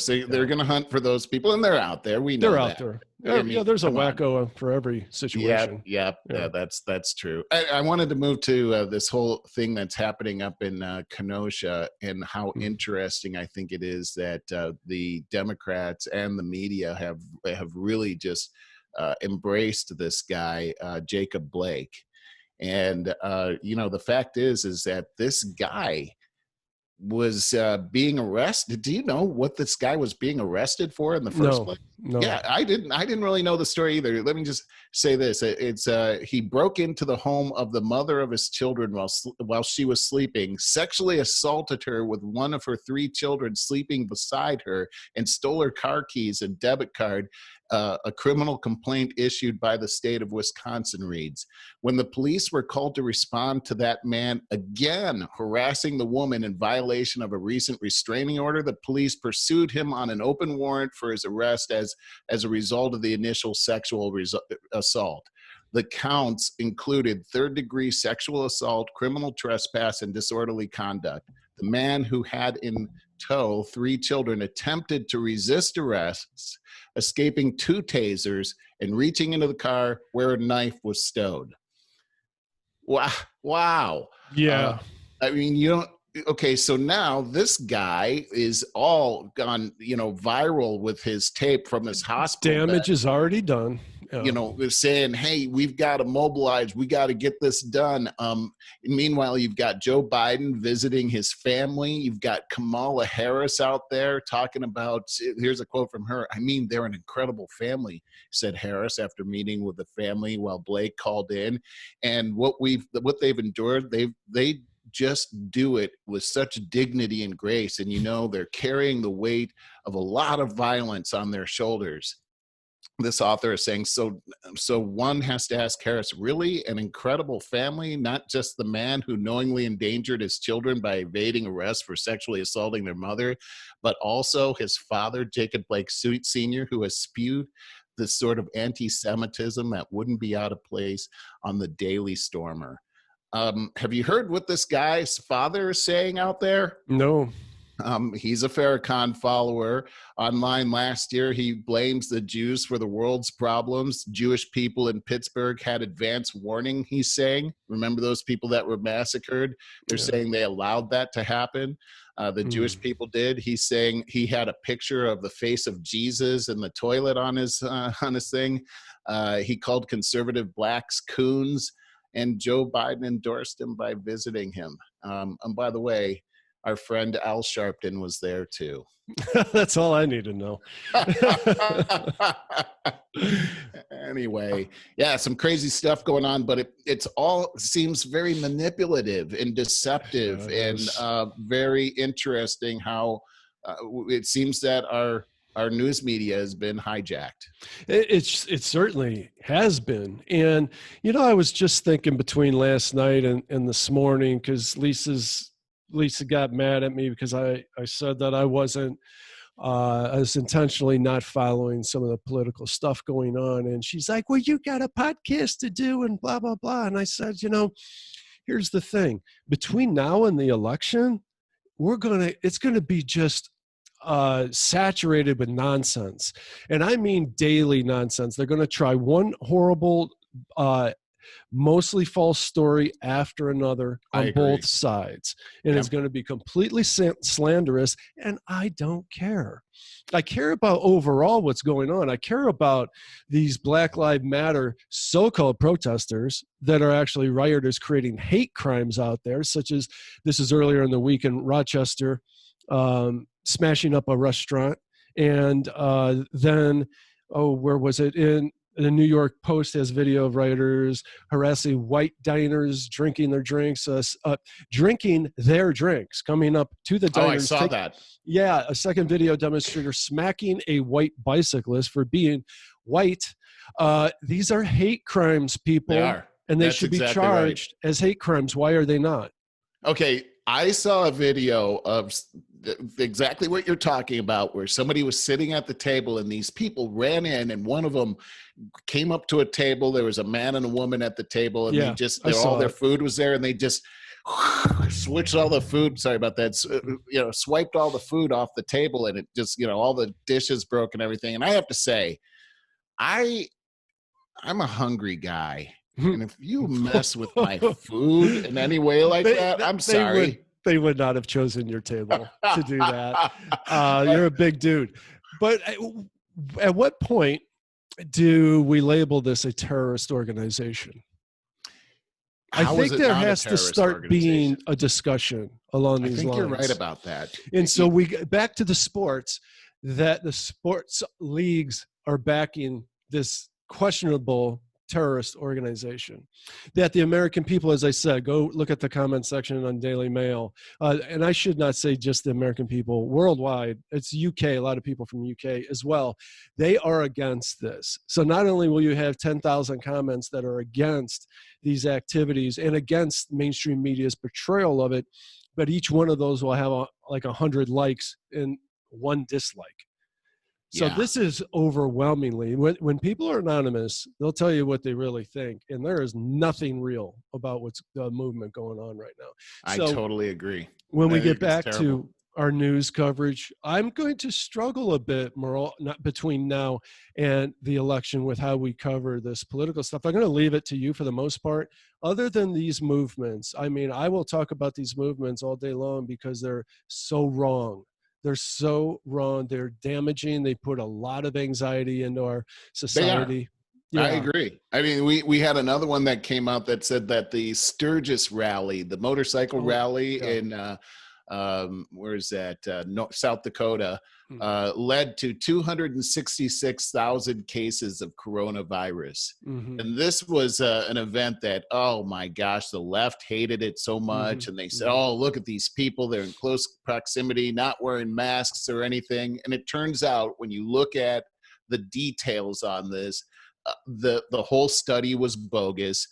They're going to hunt for those people, and they're out there. We know they're out there. There's a wacko for every situation. Yeah, that's true. I wanted to move to this whole thing that's happening up in Kenosha, and how interesting I think it is that the Democrats and the media have really just embraced this guy, Jacob Blake. And, the fact is that this guy was being arrested. Do you know what this guy was being arrested for in the first place? No. Yeah, I didn't really know the story either. Let me just say this. It's he broke into the home of the mother of his children while she was sleeping, sexually assaulted her with one of her 3 children sleeping beside her, and stole her car keys and debit card. A criminal complaint issued by the state of Wisconsin reads, when the police were called to respond to that man again harassing the woman in violation of a recent restraining order, the police pursued him on an open warrant for his arrest as a result of the initial sexual assault. The counts included 3rd-degree sexual assault, criminal trespass, and disorderly conduct. The man, who had in tow 3 children, attempted to resist arrests, escaping 2 tasers and reaching into the car where a knife was stowed. Wow. Yeah. I mean, okay, so now this guy is all gone, viral with his tape from his hospital. Damage is already done. They're saying, hey, we've got to mobilize. We got to get this done. Meanwhile, you've got Joe Biden visiting his family. You've got Kamala Harris out there talking about, here's a quote from her. I mean, they're an incredible family, said Harris after meeting with the family while Blake called in. And what they've endured, they just do it with such dignity and grace. And, they're carrying the weight of a lot of violence on their shoulders. This author is saying, so one has to ask Harris, really an incredible family, not just the man who knowingly endangered his children by evading arrest for sexually assaulting their mother, but also his father, Jacob Blake Sr., who has spewed this sort of anti-Semitism that wouldn't be out of place on the Daily Stormer. Have you heard what this guy's father is saying out there? No. He's a Farrakhan follower. Online last year, he blames the Jews for the world's problems. Jewish people in Pittsburgh had advance warning, he's saying. Remember those people that were massacred? They're saying they allowed that to happen. The Jewish people did. He's saying he had a picture of the face of Jesus in the toilet on his thing. He called conservative blacks coons, and Joe Biden endorsed him by visiting him. And by the way, our friend Al Sharpton was there too. That's all I need to know. Anyway, yeah, some crazy stuff going on, but it's all seems very manipulative and deceptive, and very interesting how it seems that our news media has been hijacked. It certainly has been. And, I was just thinking between last night and this morning, because Lisa got mad at me because I said that I was intentionally not following some of the political stuff going on. And she's like, well, you got a podcast to do and blah, blah, blah. And I said, here's the thing. Between now and the election, it's going to be just saturated with nonsense. And I mean daily nonsense. They're going to try one horrible, mostly false story after another on both sides. And it's going to be completely slanderous. And I don't care. I care about overall what's going on. I care about these Black Lives Matter so-called protesters that are actually rioters creating hate crimes out there, such as this is earlier in the week in Rochester, smashing up a restaurant. And then, where was it? In the New York Post has video of rioters harassing white diners, drinking their drinks, coming up to the diners. Oh, I saw that. Yeah, a second video demonstrator smacking a white bicyclist for being white. These are hate crimes, people. They are. And they should be charged as hate crimes. Why are they not? Okay, I saw a video of exactly what you're talking about, where somebody was sitting at the table and these people ran in, and one of them came up to a table. There was a man and a woman at the table, and all their food was there, and they just switched all the food. Sorry about that. Swiped all the food off the table, and it just, all the dishes broke and everything. And I have to say, I'm a hungry guy. And if you mess with my food in any way like that, I'm sorry. They would not have chosen your table to do that. You're a big dude. But at what point do we label this a terrorist organization? I think there has to start being a discussion along these lines. I think you're right about that. And so we get back to the sports, that the sports leagues are backing this questionable terrorist organization, that the American people, as I said, go look at the comment section on Daily Mail. And I should not say just the American people, worldwide. It's UK, a lot of people from UK as well. They are against this. So not only will you have 10,000 comments that are against these activities and against mainstream media's portrayal of it, but each one of those will have like 100 likes and one dislike. So this is overwhelmingly, when people are anonymous, they'll tell you what they really think. And there is nothing real about what's the movement going on right now. I totally agree. When we get back to our news coverage, I'm going to struggle a bit, Merle, not between now and the election, with how we cover this political stuff. I'm going to leave it to you for the most part. Other than these movements, I mean, I will talk about these movements all day long because they're so wrong. They're so wrong. They're damaging. They put a lot of anxiety into our society. I agree. I mean, we had another one that came out that said that the Sturgis rally, the motorcycle rally in where is that? South Dakota, led to 266,000 cases of coronavirus. Mm-hmm. And this was an event that, oh my gosh, the left hated it so much. And they said, oh, look at these people. They're in close proximity, not wearing masks or anything. And it turns out when you look at the details on this, the whole study was bogus.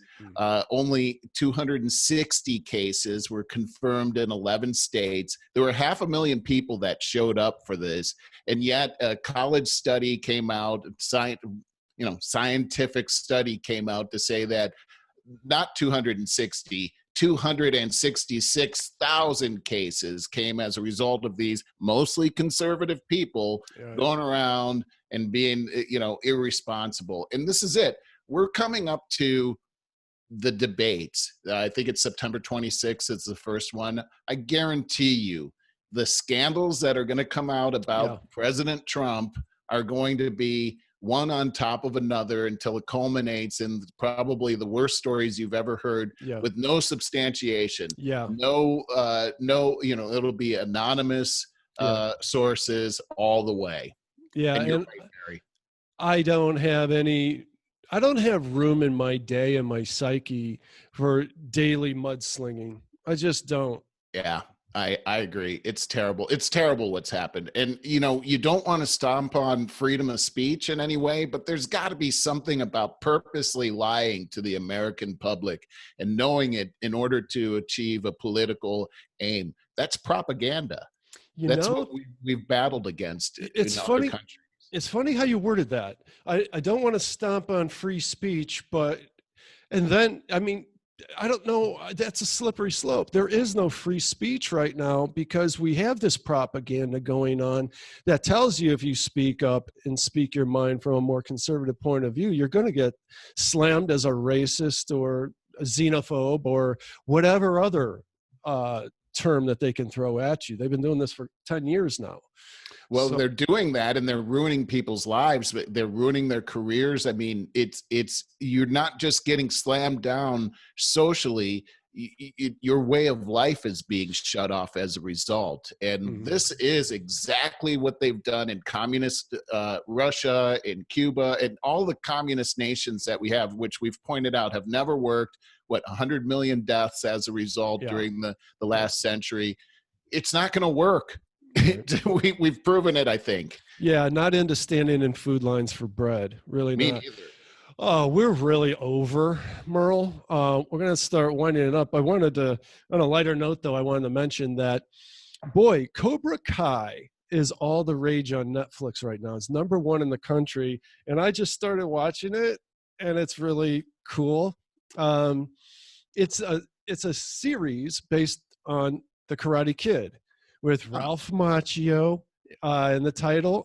Only 260 cases were confirmed in 11 states. There were 500,000 people that showed up for this, and yet a college study came out, scientific study came out to say that not 266,000 cases came as a result of these mostly conservative people going around and being, irresponsible. And this is it. We're coming up to the debates. I think it's September 26th. It's the first one. I guarantee you the scandals that are going to come out about President Trump are going to be one on top of another until it culminates in probably the worst stories you've ever heard, with no substantiation. No, it'll be anonymous sources all the way. And you're right, Mary. I don't have room in my day and my psyche for daily mudslinging. I just don't. Yeah, I agree. It's terrible. It's terrible what's happened. And, you don't want to stomp on freedom of speech in any way, but there's got to be something about purposely lying to the American public and knowing it in order to achieve a political aim. That's propaganda. That's what we've battled against in other countries. It's funny how you worded that. I don't want to stomp on free speech, I don't know. That's a slippery slope. There is no free speech right now because we have this propaganda going on that tells you if you speak up and speak your mind from a more conservative point of view, you're going to get slammed as a racist or a xenophobe or whatever other term that they can throw at you. They've been doing this for 10 years now. Well, they're doing that and they're ruining people's lives, but they're ruining their careers. I mean, you're not just getting slammed down socially. Your way of life is being shut off as a result. And this is exactly what they've done in communist Russia, in Cuba, and all the communist nations that we have, which we've pointed out have never worked. 100 million deaths as a result during the last century. It's not going to work. We've proven it, I think. Yeah, not into standing in food lines for bread. Really Me not. neither. Oh, we're really over, Merle. We're going to start winding it up. I wanted to, on a lighter note, though, I wanted to mention that, boy, Cobra Kai is all the rage on Netflix right now. It's #1 in the country, and I just started watching it, and it's really cool. It's a series based on The Karate Kid, with Ralph Macchio in the title,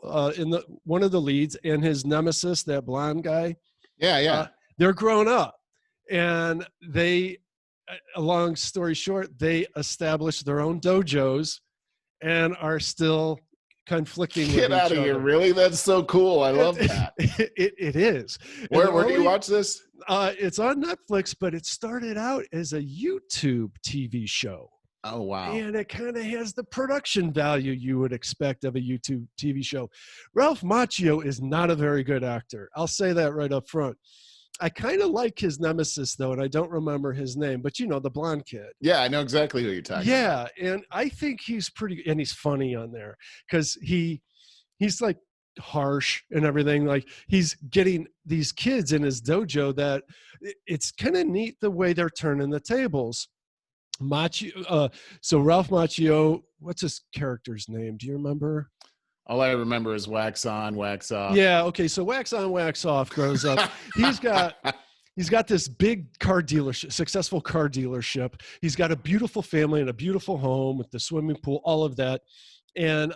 one of the leads, and his nemesis, that blonde guy. They're grown up, and they, a long story short, they established their own dojos and are still conflicting with each other. Get out of here, really? That's so cool. I love that. It is. Where do you watch this? It's on Netflix, but it started out as a YouTube TV show. Oh, wow. And it kind of has the production value you would expect of a YouTube TV show. Ralph Macchio is not a very good actor. I'll say that right up front. I kind of like his nemesis, though, and I don't remember his name, but the blonde kid. Yeah, I know exactly who you're talking about. Yeah, and I think he's and he's funny on there because he's like harsh and everything. Like, he's getting these kids in his dojo that it's kind of neat the way they're turning the tables. So Ralph Macchio, what's his character's name? Do you remember? All I remember is wax on, wax off. Yeah. Okay. So wax on, wax off grows up. He's got this big car dealership, successful car dealership. He's got a beautiful family and a beautiful home with the swimming pool, all of that. And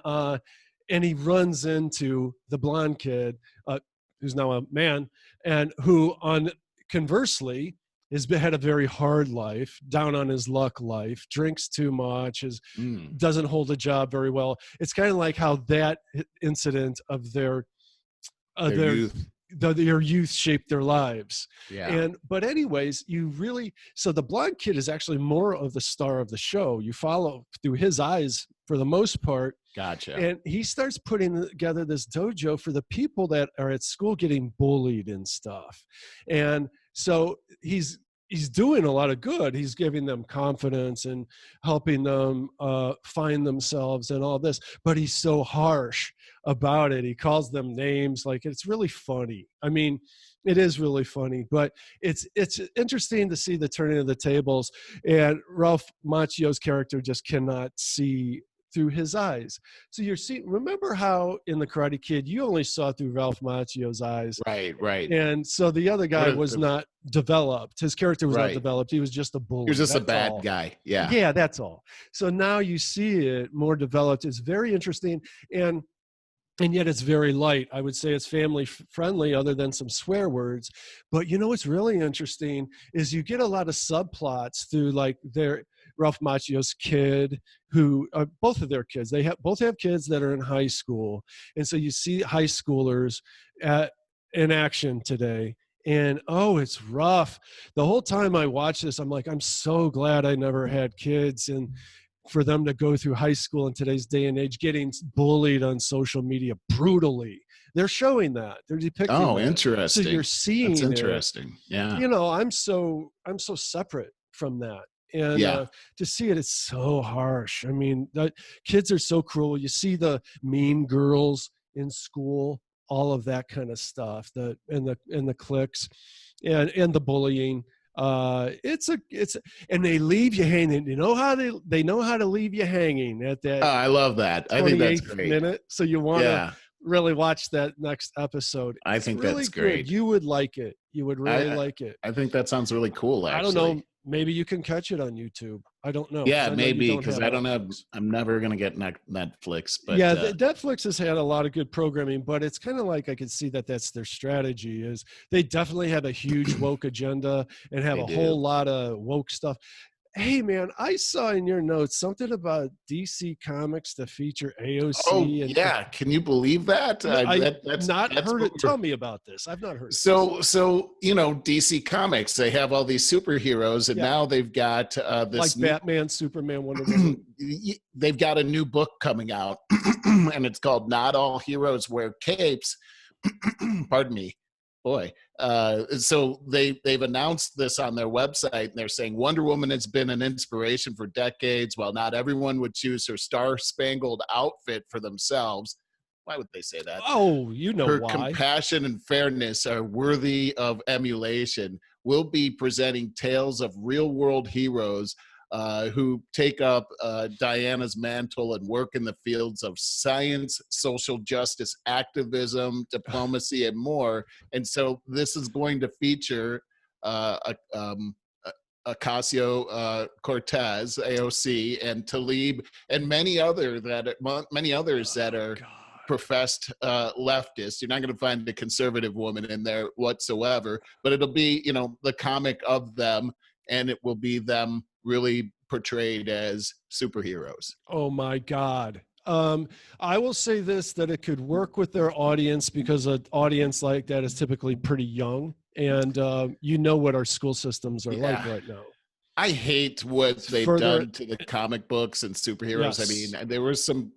he runs into the blonde kid, who's now a man, and who conversely has had a very hard life, down on his luck life, drinks too much, doesn't hold a job very well. It's kind of like how that incident of their youth shaped their lives. Yeah. But anyways, so the blonde kid is actually more of the star of the show. You follow through his eyes for the most part. Gotcha. And he starts putting together this dojo for the people that are at school getting bullied and stuff. And so he's doing a lot of good. He's giving them confidence and helping them find themselves and all this, but he's so harsh about it. He calls them names. Like, it's really funny. I mean, it is really funny, but it's interesting to see the turning of the tables, and Ralph Macchio's character just cannot see through his eyes. So remember how in The Karate Kid, you only saw through Ralph Macchio's eyes. Right. And so the other guy was not developed. His character was not developed. He was just a bully. He was just a bad guy. Yeah. Yeah, that's all. So now you see it more developed. It's very interesting. And yet it's very light. I would say it's family friendly other than some swear words. But what's really interesting is you get a lot of subplots through, like, Ralph Macchio's kid, who both of their kids, both have kids that are in high school. And so you see high schoolers in action today. And oh, it's rough. The whole time I watch this, I'm like, I'm so glad I never had kids. And for them to go through high school in today's day and age, getting bullied on social media brutally. They're showing that. They're depicting Oh, that. interesting. So you're seeing That's interesting. Yeah. You know, I'm so separate from that. And to see it, it's so harsh. I mean, kids are so cruel. You see the mean girls in school, all of that kind of stuff, and the cliques and the bullying. It's and they leave you hanging. You know how they know how to leave you hanging at that. I love that. I think that's great. Minute. So you want to really watch that next episode. I think really that's great. Good. You would like it. You would really like it. I think that sounds really cool. Actually, I don't know. Maybe you can catch it on YouTube. I don't know. Yeah, maybe, because I don't have. I'm never gonna get Netflix, but yeah, Netflix has had a lot of good programming, but it's kind of like I could see that that's their strategy. Is they definitely have a huge woke agenda and have whole lot of woke stuff. Hey man, I saw in your notes something about DC Comics to feature AOC. Oh yeah, can you believe that? That's heard it. Tell me about this. I've not heard. So you know, DC Comics, they have all these superheroes, and now they've got this like Batman, Superman, Wonder Woman. They've got a new book coming out, and it's called "Not All Heroes Wear Capes." Pardon me. Boy, so they've announced this on their website, and they're saying Wonder Woman has been an inspiration for decades. While not everyone would choose her star-spangled outfit for themselves, why would they say that? Oh, you know her why. Compassion and fairness are worthy of emulation. We'll be presenting tales of real-world heroes who take up Diana's mantle and work in the fields of science, social justice, activism, diplomacy, and more. And so this is going to feature Ocasio-Cortez, AOC, and Tlaib, and many others that are professed leftists. You're not going to find a conservative woman in there whatsoever, but it'll be, you know, the comic of them, and it will be them really portrayed as superheroes. Oh my God. I will say this, that it could work with their audience, because an audience like that is typically pretty young, and you know what our school systems are like right now. I hate what they've done to the comic books and superheroes. Yes. I mean,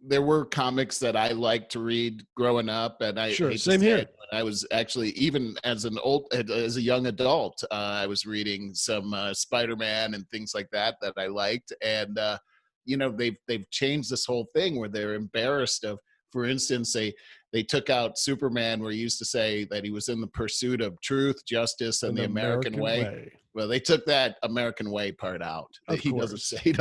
there were comics that I liked to read growing up, and I same here. I was actually, even as a young adult, I was reading some Spider-Man and things like that I liked, and you know, they've changed this whole thing where they're embarrassed of. For instance, they took out Superman, where he used to say that he was in the pursuit of truth, justice, and the American way. Well, they took that American way part out. He doesn't say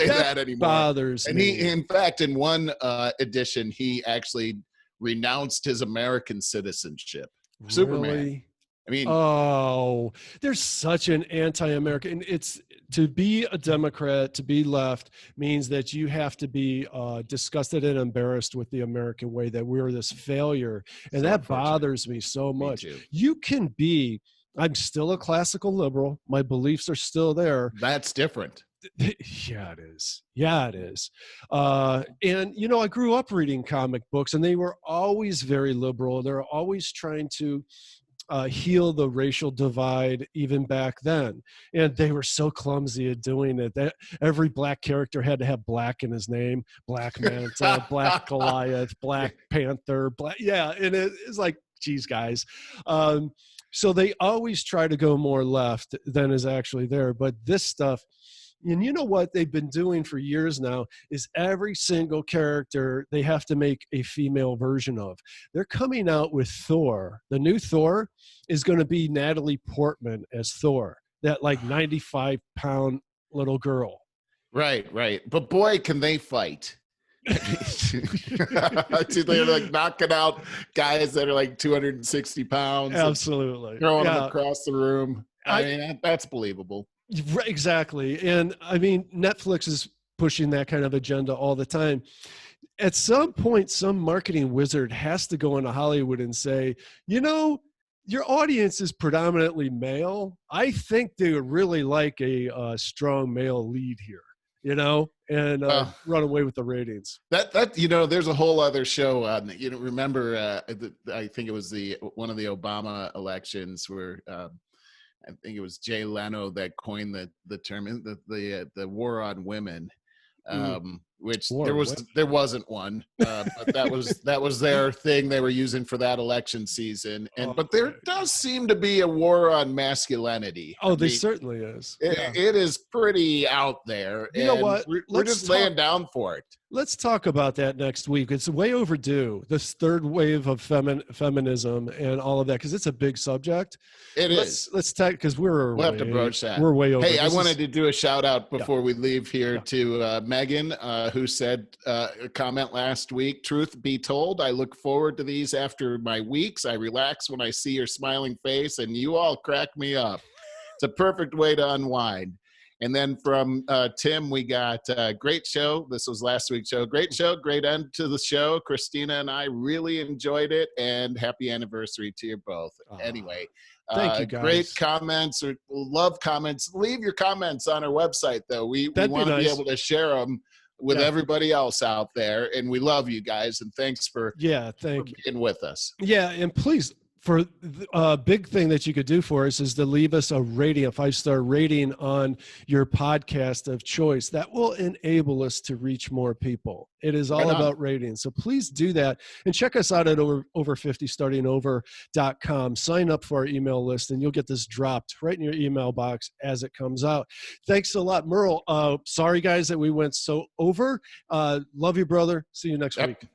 that anymore. Bothers me. And he, in fact, in one edition, he actually renounced his American citizenship. Really? Superman. I mean, oh, there's such an anti-American. It's to be a Democrat, to be left, means that you have to be disgusted and embarrassed with the American way, that we're this failure. And that bothers me so much. You can be, I'm still a classical liberal. My beliefs are still there. That's different. Yeah, it is. Yeah, it is. And, you know, I grew up reading comic books, and they were always very liberal. They're always trying to heal the racial divide, even back then. And they were so clumsy at doing it. That every black character had to have black in his name: Black Manta, Black Goliath, Black Panther, Black. Yeah. And it's like, geez, guys. So they always try to go more left than is actually there. But this stuff, and you know what they've been doing for years now, is every single character they have to make a female version of. They're coming out with Thor. The new Thor is going to be Natalie Portman as Thor, that like 95-pound little girl. Right. But boy, can they fight. They're like knocking out guys that are like 260 pounds. Absolutely. Throwing them across the room. I mean, that's believable. Exactly. And I mean, Netflix is pushing that kind of agenda all the time. At some point, some marketing wizard has to go into Hollywood and say, you know, your audience is predominantly male. I think they would really like a strong male lead here. and Well, run away with the ratings. that there's a whole other show on. Remember, I think it was one of the Obama elections where I think it was Jay Leno that coined the term the war on women. Which there wasn't one, but that was their thing they were using for that election season. But there does seem to be a war on masculinity. There certainly is. It is pretty out there. You know what? We're just laying down for it. Let's talk about that next week. It's way overdue, this third wave of feminism and all of that, because it's a big subject. Let's talk, because we'll have to broach that. We're way over. Hey, I wanted to do a shout out before we leave here to Megan, who said a comment last week. Truth be told, I look forward to these after my weeks. I relax when I see your smiling face, and you all crack me up. It's a perfect way to unwind. And then from Tim, we got great show. This was last week's show. Great show. Great end to the show. Christina and I really enjoyed it. And happy anniversary to you both. Anyway, thank you, guys. Great comments. Or love comments. Leave your comments on our website, though. We want to be able to share them with everybody else out there. And we love you guys. And thanks for being with us. Yeah, and please, for a big thing that you could do for us is to leave us a rating, a 5-star rating on your podcast of choice. That will enable us to reach more people. It is all about ratings. So please do that. And check us out at over50startingover.com. Sign up for our email list and you'll get this dropped right in your email box as it comes out. Thanks a lot, Merle. Sorry, guys, that we went so over. Love you, brother. See you next week.